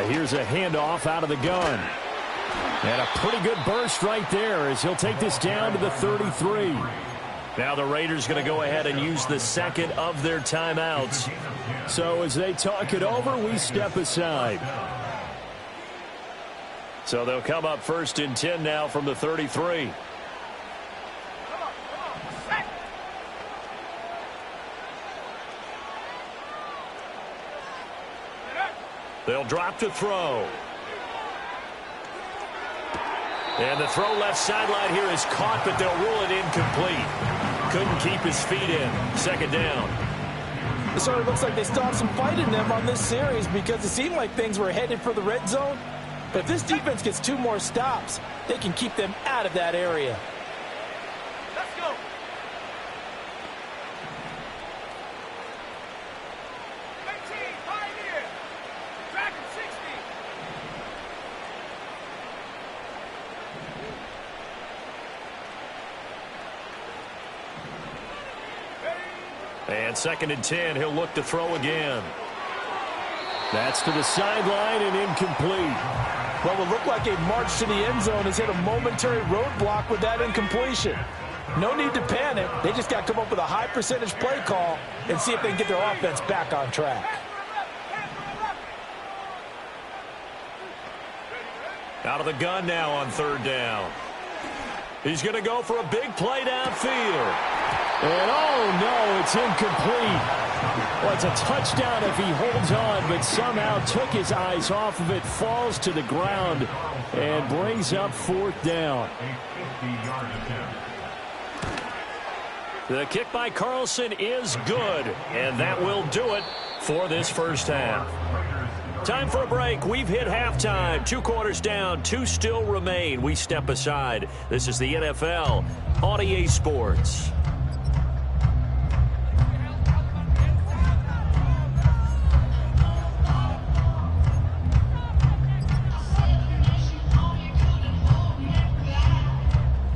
Here's a handoff out of the gun. And a pretty good burst right there as he'll take this down to the 33. Now the Raiders going to go ahead and use the 2nd of their timeouts. So as they talk it over, we step aside. So they'll come up 1st and 10 now from the 33. They'll drop to throw. And the throw left sideline here is caught, but they'll rule it incomplete. Couldn't keep his feet in. Second down. It sort of looks like they still have some fight in them on this series because it seemed like things were headed for the red zone. But if this defense gets 2 more stops, they can keep them out of that area. Let's go. Pioneer. Dragon 60. And 2nd and 10, he'll look to throw again. That's to the sideline and incomplete. What will look like a march to the end zone has hit a momentary roadblock with that incompletion. No need to panic. They just got to come up with a high percentage play call and see if they can get their offense back on track. Out of the gun now on 3rd down. He's going to go for a big play downfield. And oh no, it's incomplete. Well, it's a touchdown if he holds on, but somehow took his eyes off of it, falls to the ground, and brings up 4th down. The kick by Carlson is good, and that will do it for this first half. Time for a break. We've hit halftime. 2 quarters down, 2 still remain. We step aside. This is the NFL on EA Sports.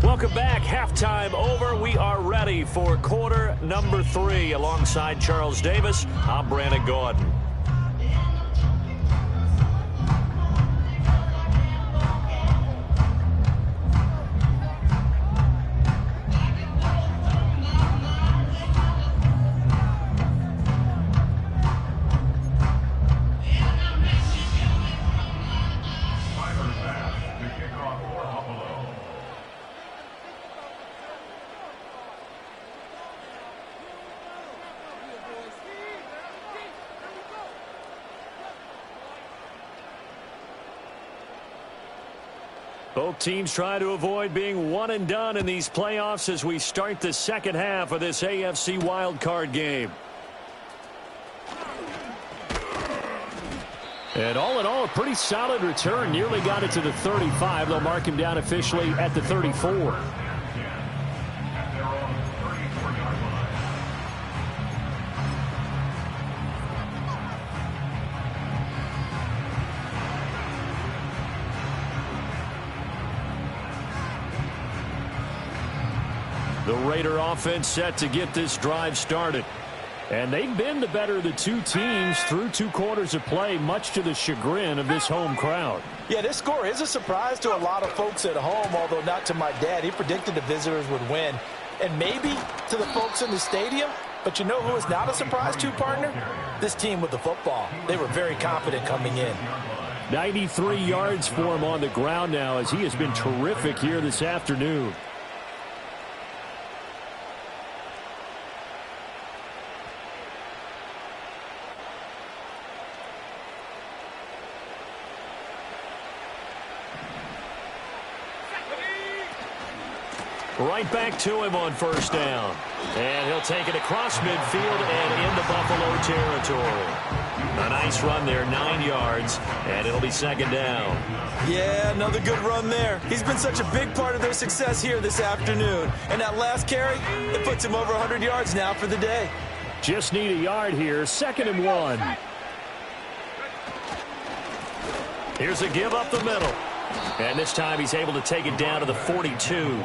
Welcome back. Halftime over. We are ready for quarter number 3. Alongside Charles Davis, I'm Brandon Gordon. Both teams try to avoid being one and done in these playoffs as we start the second half of this AFC wildcard game. And all in all, a pretty solid return. Nearly got it to the 35. They'll mark him down officially at the 34. The Raider offense set to get this drive started. And they've been the better of the 2 teams through 2 quarters of play, much to the chagrin of this home crowd. Yeah, this score is a surprise to a lot of folks at home, although not to my dad. He predicted the visitors would win. And maybe to the folks in the stadium. But you know who is not a surprise to, partner? This team with the football. They were very confident coming in. 93 yards for him on the ground now as he has been terrific here this afternoon. Right back to him on first down. And he'll take it across midfield and into Buffalo territory. A nice run there, 9 yards, and it'll be second down. Yeah, another good run there. He's been such a big part of their success here this afternoon. And that last carry, it puts him over 100 yards now for the day. Just need a yard here, 2nd and 1. Here's a give up the middle. And this time he's able to take it down to the 42.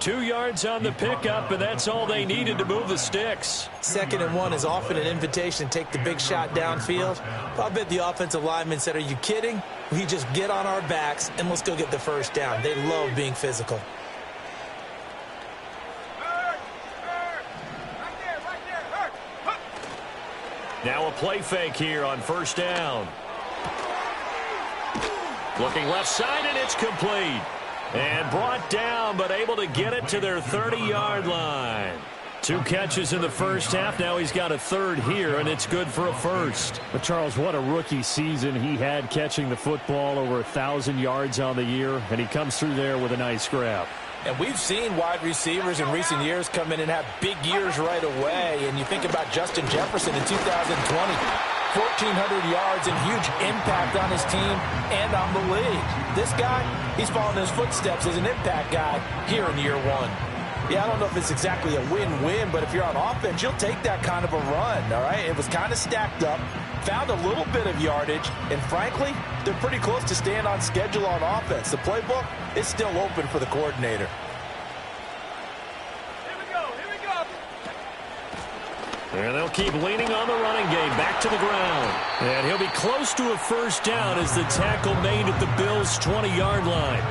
2 yards on the pickup, and that's all they needed to move the sticks. 2nd and 1 is often an invitation to take the big shot downfield. I bet the offensive lineman said, are you kidding? We just get on our backs and let's go get the first down. They love being physical. Now a play fake here on first down. Looking left side, and it's complete. And brought down, but able to get it to their 30-yard line. 2 catches in the first half. Now he's got a third here, and it's good for a first. But, Charles, what a rookie season he had catching the football, over 1,000 yards on the year, and he comes through there with a nice grab. And we've seen wide receivers in recent years come in and have big years right away. And you think about Justin Jefferson in 2020, 1,400 yards and huge impact on his team and on the league. This guy, he's following his footsteps as an impact guy here in year 1. Yeah, I don't know if it's exactly a win-win, but if you're on offense, you'll take that kind of a run, all right? It was kind of stacked up, found a little bit of yardage, and frankly, they're pretty close to staying on schedule on offense. The playbook is still open for the coordinator. And they'll keep leaning on the running game, back to the ground. And he'll be close to a first down as the tackle made at the Bills' 20-yard line.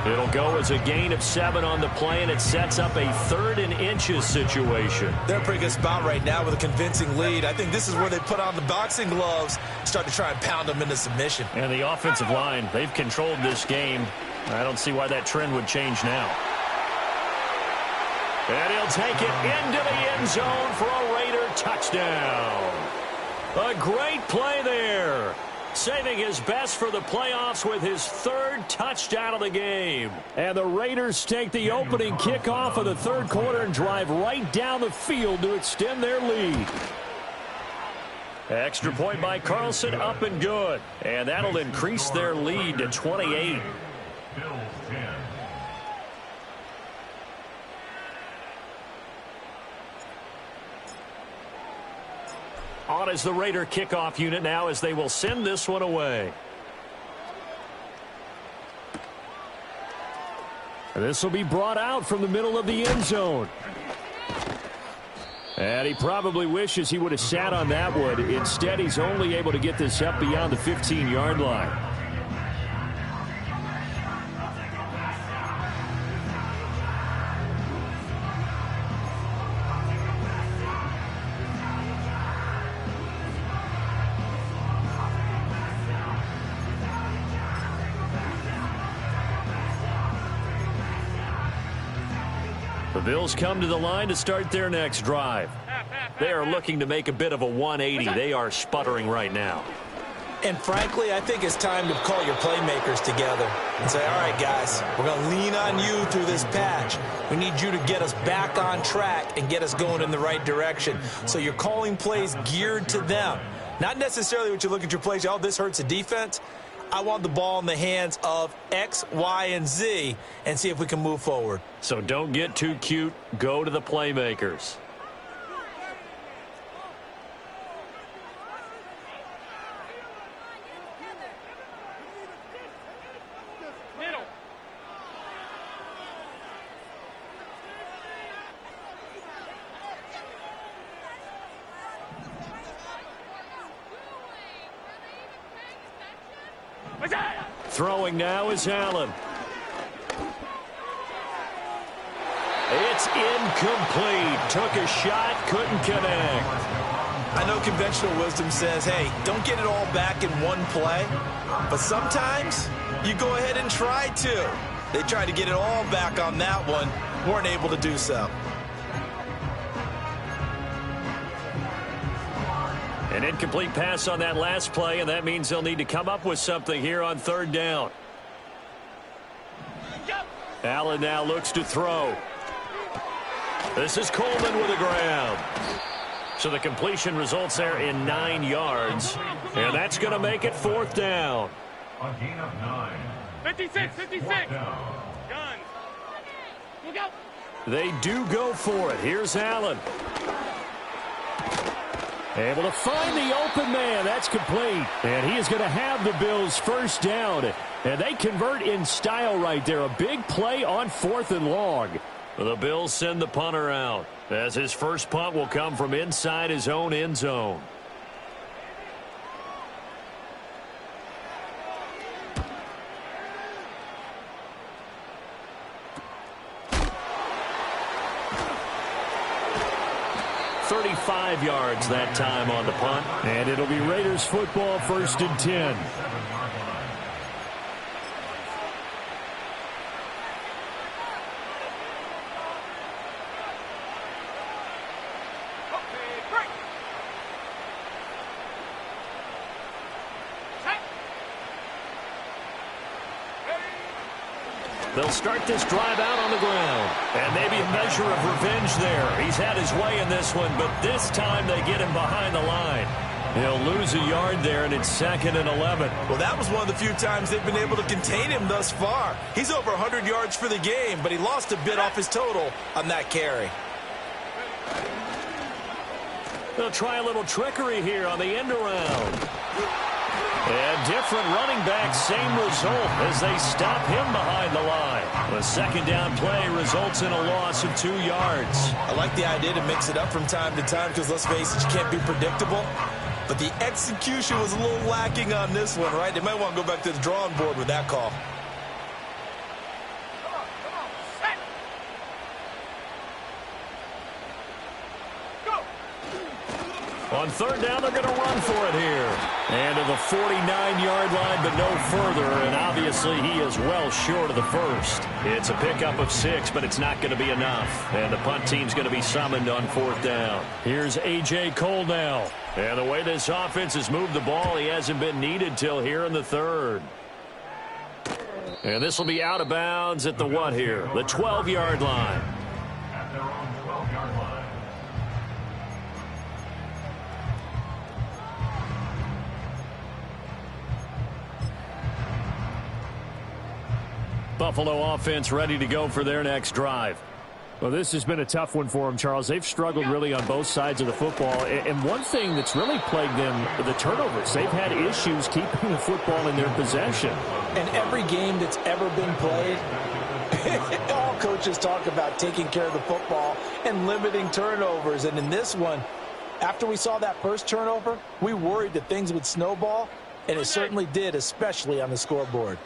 It'll go as a gain of 7 on the play, and it sets up a 3rd and inches situation. They're in a pretty good spot right now with a convincing lead. I think this is where they put on the boxing gloves, start to try and pound them into submission. And the offensive line, they've controlled this game. I don't see why that trend would change now. And he'll take it into the end zone for a Raider touchdown. A great play there. Saving his best for the playoffs with his 3rd touchdown of the game. And the Raiders take the opening kickoff of the 3rd quarter and drive right down the field to extend their lead. Extra point by Carlson, up and good. And that'll increase their lead to 28. Bills 10. On is the Raider kickoff unit now as they will send this one away. And this will be brought out from the middle of the end zone. And he probably wishes he would have sat on that one. Instead, he's only able to get this up beyond the 15-yard line. The Bills come to the line to start their next drive. They are looking to make a bit of a 180. They are sputtering right now. And frankly, I think it's time to call your playmakers together and say, all right, guys, we're going to lean on you through this patch. We need you to get us back on track and get us going in the right direction. So you're calling plays geared to them. Not necessarily what you look at your plays, oh, this hurts the defense. I want the ball in the hands of X, Y, and Z and see if we can move forward. So don't get too cute. Go to the playmakers. Throwing now is Allen. It's incomplete. Took a shot, couldn't connect. I know conventional wisdom says, hey, don't get it all back in one play. But sometimes you go ahead and try to. They tried to get it all back on that one. Weren't able to do so. An incomplete pass on that last play, and that means they'll need to come up with something here on 3rd down. Allen now looks to throw. This is Coleman with a grab. So the completion results there in 9 yards, and that's going to make it 4th down. A gain of 9. 56, 56. Guns. Look out. They do go for it. Here's Allen. Able to find the open man. That's complete. And he is going to have the Bills' first down. And they convert in style right there. A big play on 4th and long. The Bills send the punter out, as his first punt will come from inside his own end zone. .35 yards that time on the punt. And it'll be Raiders football, 1st and 10. They'll start this drive out on the ground. And maybe a measure of revenge there. He's had his way in this one, but this time they get him behind the line. He'll lose a yard there, and it's 2nd and 11. Well, that was one of the few times they've been able to contain him thus far. He's over 100 yards for the game, but he lost a bit off his total on that carry. They'll try a little trickery here on the end around. And different running back, same result as they stop him behind the line. The second down play results in a loss of 2 yards. I like the idea to mix it up from time to time because, let's face it, you can't be predictable. But the execution was a little lacking on this one, right? They might want to go back to the drawing board with that call. On third down, they're going to run for it here. And to the 49-yard line, but no further. And obviously, he is well short of the first. It's a pickup of 6, but it's not going to be enough. And the punt team's going to be summoned on fourth down. Here's A.J. Cole now. And the way this offense has moved the ball, he hasn't been needed till here in the third. And this will be out of bounds at the what here? The 12-yard line. At their own 12-yard line. Buffalo offense ready to go for their next drive. Well, this has been a tough one for them, Charles. They've struggled really on both sides of the football. And one thing that's really plagued them, the turnovers. They've had issues keeping the football in their possession. And every game that's ever been played, all coaches talk about taking care of the football and limiting turnovers. And in this one, after we saw that first turnover, we worried that things would snowball, and it certainly did, especially on the scoreboard.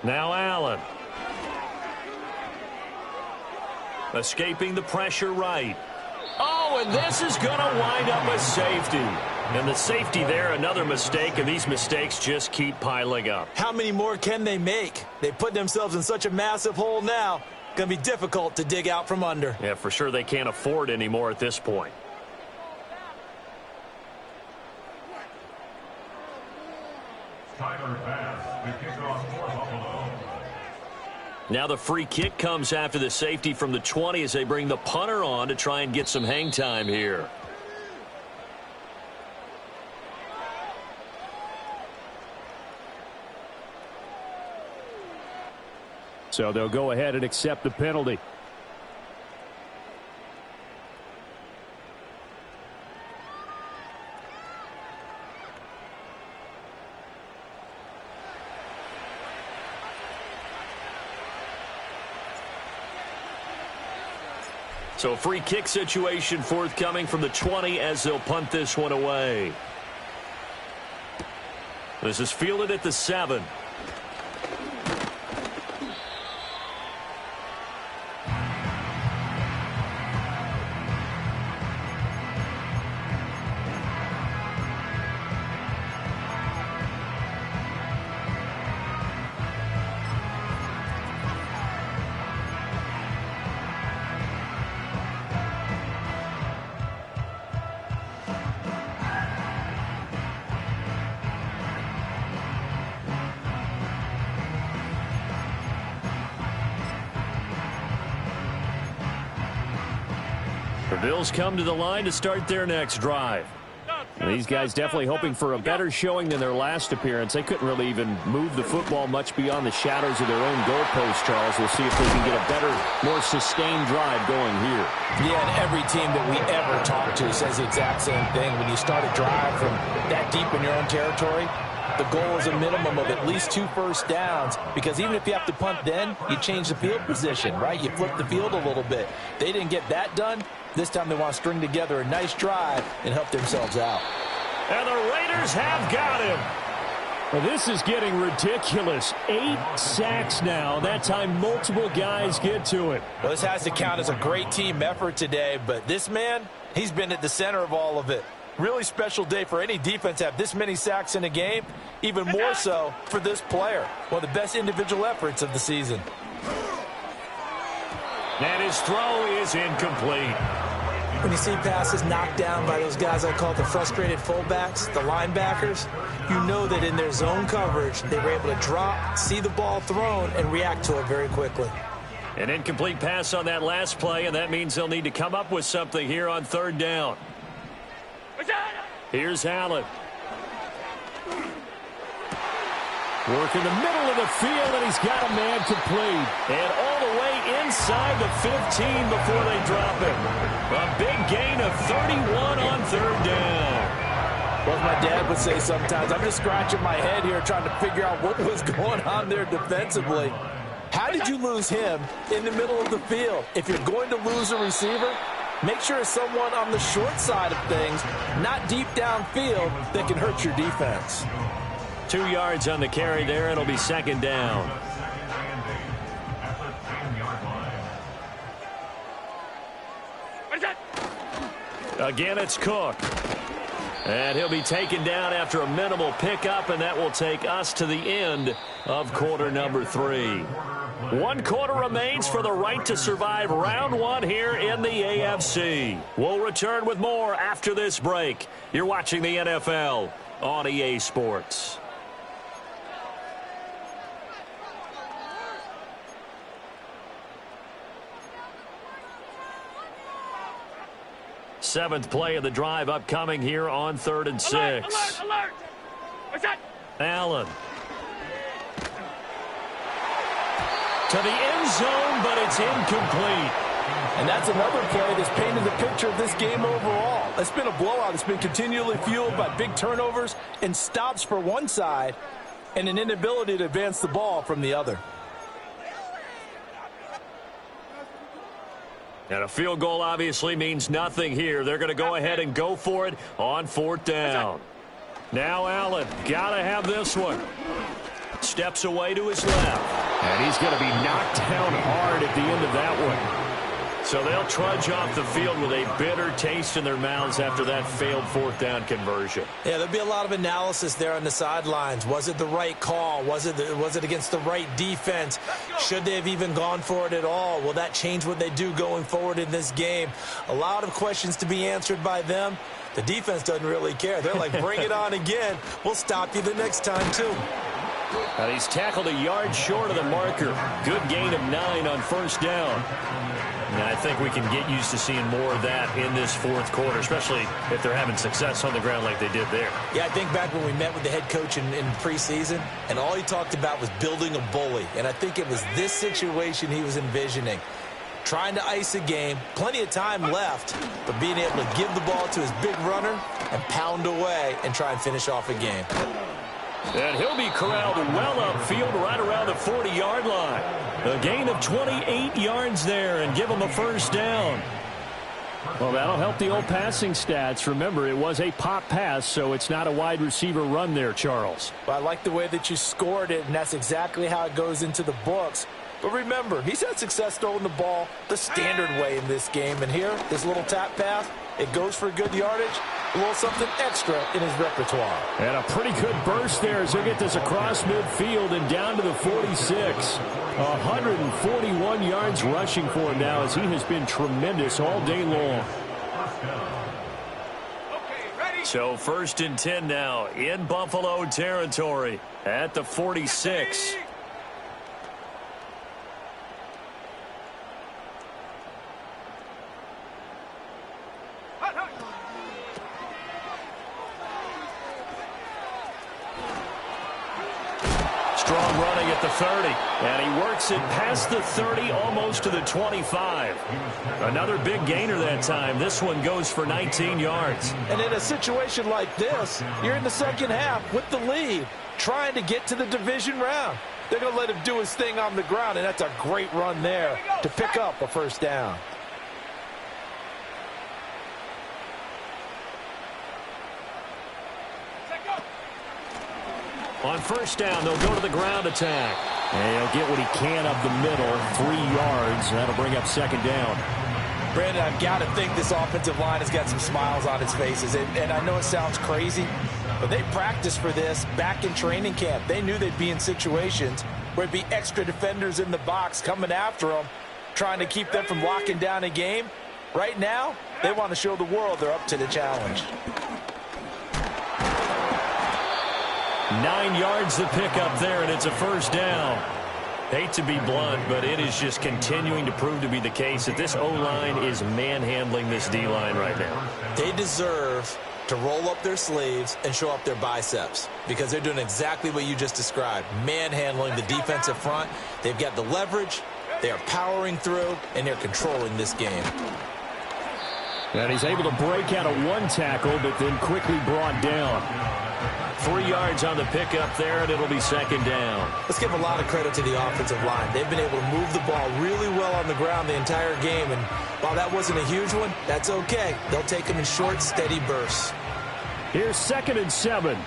Now Allen. Escaping the pressure right. Oh, and this is going to wind up a safety. And the safety there, another mistake, and these mistakes just keep piling up. How many more can they make? They put themselves in such a massive hole now. Going to be difficult to dig out from under. Yeah, for sure they can't afford any more at this point. Tyler Bass, the kickoff for Buffalo. Now the free kick comes after the safety from the 20 as they bring the punter on to try and get some hang time here. So they'll go ahead and accept the penalty. So free kick situation forthcoming from the 20 as they'll punt this one away. This is fielded at the 7. The Bills come to the line to start their next drive. And these guys definitely hoping for a better showing than their last appearance. They couldn't really even move the football much beyond the shadows of their own goalpost, Charles. We'll see if they can get a better, more sustained drive going here. Yeah, and every team that we ever talk to says the exact same thing. When you start a drive from that deep in your own territory, the goal is a minimum of at least 2 first downs, because even if you have to punt then, you change the field position, right? You flip the field a little bit. They didn't get that done. This time they want to string together a nice drive and help themselves out. And the Raiders have got him. Well, this is getting ridiculous. 8 sacks now. That time multiple guys get to it. Well, this has to count as a great team effort today, but this man, he's been at the center of all of it. Really special day for any defense to have this many sacks in a game, even more so for this player. One of the best individual efforts of the season. And his throw is incomplete. When you see passes knocked down by those guys I call the frustrated fullbacks, the linebackers, you know that in their zone coverage, they were able to drop, see the ball thrown, and react to it very quickly. An incomplete pass on that last play, and that means they'll need to come up with something here on third down. Here's Allen. Work in the middle of the field, and he's got a man complete. And all the way inside the 15 before they drop it. A big gain of 31 on third down. Well, as my dad would say sometimes, I'm just scratching my head here trying to figure out what was going on there defensively. How did you lose him in the middle of the field? If you're going to lose a receiver, make sure it's someone on the short side of things, not deep downfield, that can hurt your defense. 2 yards on the carry there. It'll be second down. Again, it's Cook. And he'll be taken down after a minimal pickup, and that will take us to the end of quarter number 3. 1 quarter remains for the right to survive round 1 here in the AFC. We'll return with more after this break. You're watching the NFL on EA Sports. Seventh play of the drive upcoming here on 3rd and 6. Alert! What's that? Allen. To the end zone, but it's incomplete. And that's another play that's painted the picture of this game overall. It's been a blowout. It's been continually fueled by big turnovers and stops for one side and an inability to advance the ball from the other. And a field goal obviously means nothing here. They're going to go ahead and go for it on 4th down. Now Allen, got to have this one. Steps away to his left. And he's going to be knocked down hard at the end of that one. So they'll trudge off the field with a bitter taste in their mouths after that failed 4th down conversion. Yeah, there'll be a lot of analysis there on the sidelines. Was it the right call? Was it against the right defense? Should they have even gone for it at all? Will that change what they do going forward in this game? A lot of questions to be answered by them. The defense doesn't really care. They're like, bring it on again. We'll stop you the next time, too. And he's tackled a yard short of the marker. Good gain of 9 on 1st down. And I think we can get used to seeing more of that in this 4th quarter, especially if they're having success on the ground like they did there. Yeah, I think back when we met with the head coach in preseason, and all he talked about was building a bully. And I think it was this situation he was envisioning. Trying to ice a game, plenty of time left, but being able to give the ball to his big runner and pound away and try and finish off a game. And he'll be corralled well upfield right around the 40-yard line. A gain of 28 yards there and give him a 1st down. Well, that'll help the old passing stats. Remember, it was a pop pass, so it's not a wide receiver run there, Charles. Well, I like the way that you scored it, and that's exactly how it goes into the books. But remember, he's had success throwing the ball the standard way in this game. And here, this little tap pass, it goes for good yardage, a little something extra in his repertoire. And a pretty good burst there as he'll get this across midfield and down to the 46. 141 yards rushing for him now as he has been tremendous all day long. So 1st and 10 now in Buffalo territory at the 46. Strong running at the 30, and he works it past the 30, almost to the 25. Another big gainer that time. This one goes for 19 yards. And in a situation like this, you're in the second half with the lead, trying to get to the division round. They're going to let him do his thing on the ground, and that's a great run there to pick up a 1st down. On 1st down, they'll go to the ground attack. And he'll get what he can up the middle, 3 yards. That'll bring up 2nd down. Brandon, I've got to think this offensive line has got some smiles on its faces. And I know it sounds crazy, but they practiced for this back in training camp. They knew they'd be in situations where it'd be extra defenders in the box coming after them, trying to keep them from locking down a game. Right now, they want to show the world they're up to the challenge. 9 yards to pick up there, and it's a first down. Hate to be blunt, but it is just continuing to prove to be the case that this O-line is manhandling this D-line right now. They deserve to roll up their sleeves and show up their biceps because they're doing exactly what you just described, manhandling the defensive front. They've got the leverage, they are powering through, and they're controlling this game. And he's able to break out of one tackle, but then quickly brought down. 3 yards on the pickup there, and it'll be second down. Let's give a lot of credit to the offensive line. They've been able to move the ball really well on the ground the entire game, and while that wasn't a huge one, that's okay. They'll take them in short, steady bursts. Here's 2nd and 7.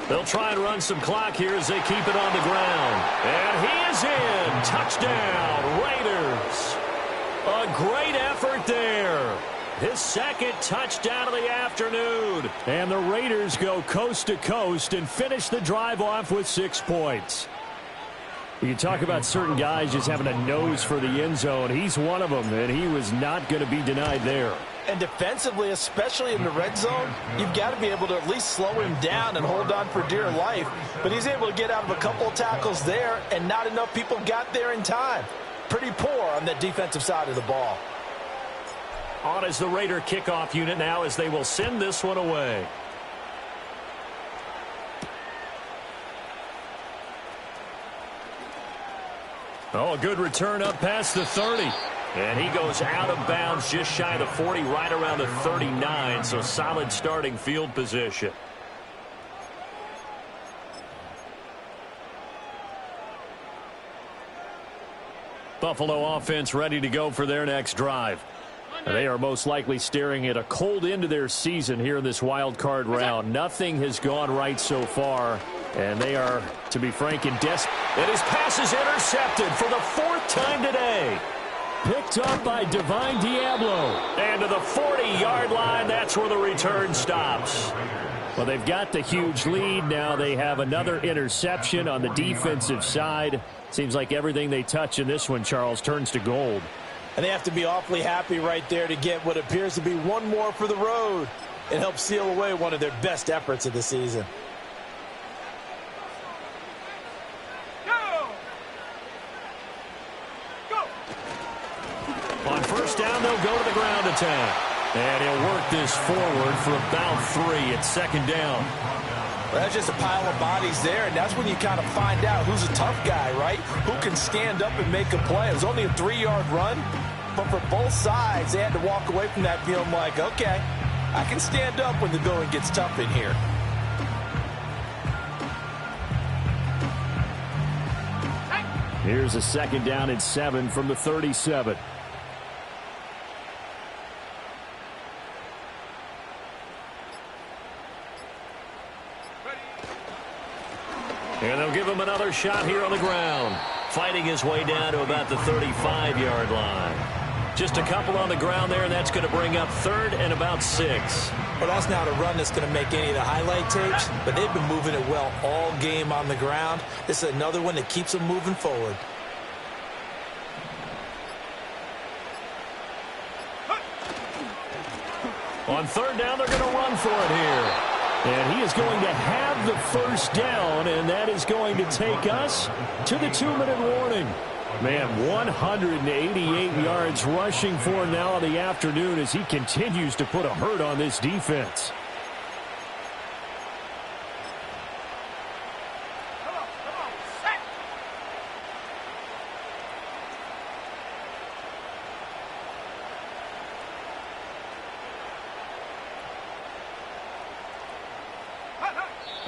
They'll try and run some clock here as they keep it on the ground. And he is in. Touchdown, Raiders. A great effort there. His second touchdown of the afternoon. And the Raiders go coast to coast and finish the drive off with 6 points. You can talk about certain guys just having a nose for the end zone. He's one of them, and he was not going to be denied there. And defensively, especially in the red zone, you've got to be able to at least slow him down and hold on for dear life. But he's able to get out of a couple of tackles there, and not enough people got there in time. Pretty poor on the defensive side of the ball. On is the Raider kickoff unit now as they will send this one away. Oh, a good return up past the 30. And he goes out of bounds just shy of the 40, right around the 39. So solid starting field position. Buffalo offense ready to go for their next drive. They are most likely staring at a cold end to their season here in this wild card round. Nothing has gone right so far, and they are, to be frank, in desperate. And his pass is intercepted for the 4th time today. Picked up by Divine Diablo. And to the 40-yard line, that's where the return stops. Well, they've got the huge lead. Now they have another interception on the defensive side. Seems like everything they touch in this one, Charles, turns to gold. And they have to be awfully happy right there to get what appears to be one more for the road. It helps seal away one of their best efforts of the season. On first down, they'll go to the ground attack. And he'll work this forward for about 3 at second down. Well, that's just a pile of bodies there, and that's when you kind of find out who's a tough guy, right? Who can stand up and make a play. It was only a 3-yard run, but for both sides, they had to walk away from that feeling like, okay, I can stand up when the going gets tough in here. Here's a 2nd down and 7 from the 37. And they'll give him another shot here on the ground. Fighting his way down to about the 35-yard line. Just a couple on the ground there, and that's going to bring up 3rd and about 6. Well, that's not a run that's going to make any of the highlight tapes, but they've been moving it well all game on the ground. This is another one that keeps them moving forward. On 3rd down, they're going to run for it here. And he is going to have the first down, and that is going to take us to the 2-minute warning. Man, 188 yards rushing for him now in the afternoon as he continues to put a hurt on this defense.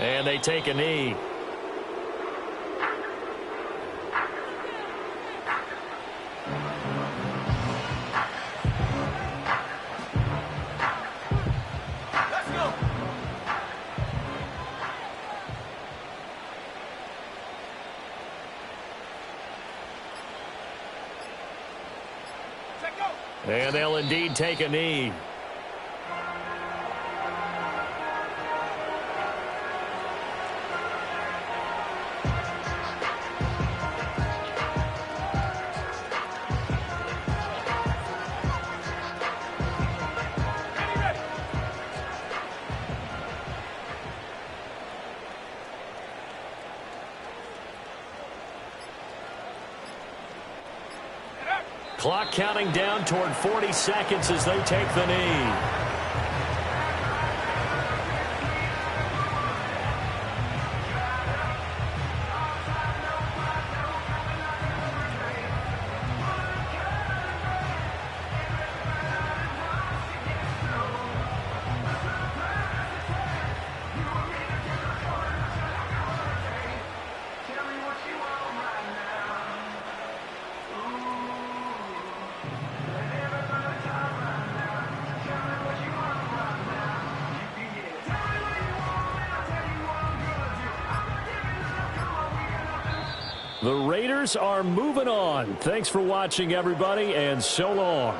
And they take a knee. Let's go. And they'll indeed take a knee. Clock counting down toward 40 seconds as they take the knee. The Raiders are moving on. Thanks for watching, everybody, and so long.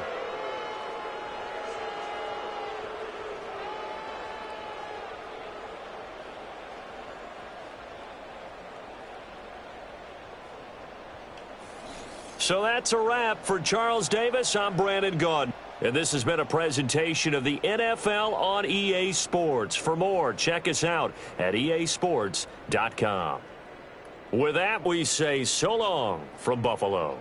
So that's a wrap for Charles Davis. I'm Brandon Gaudin. And this has been a presentation of the NFL on EA Sports. For more, check us out at easports.com. With that, we say so long from Buffalo.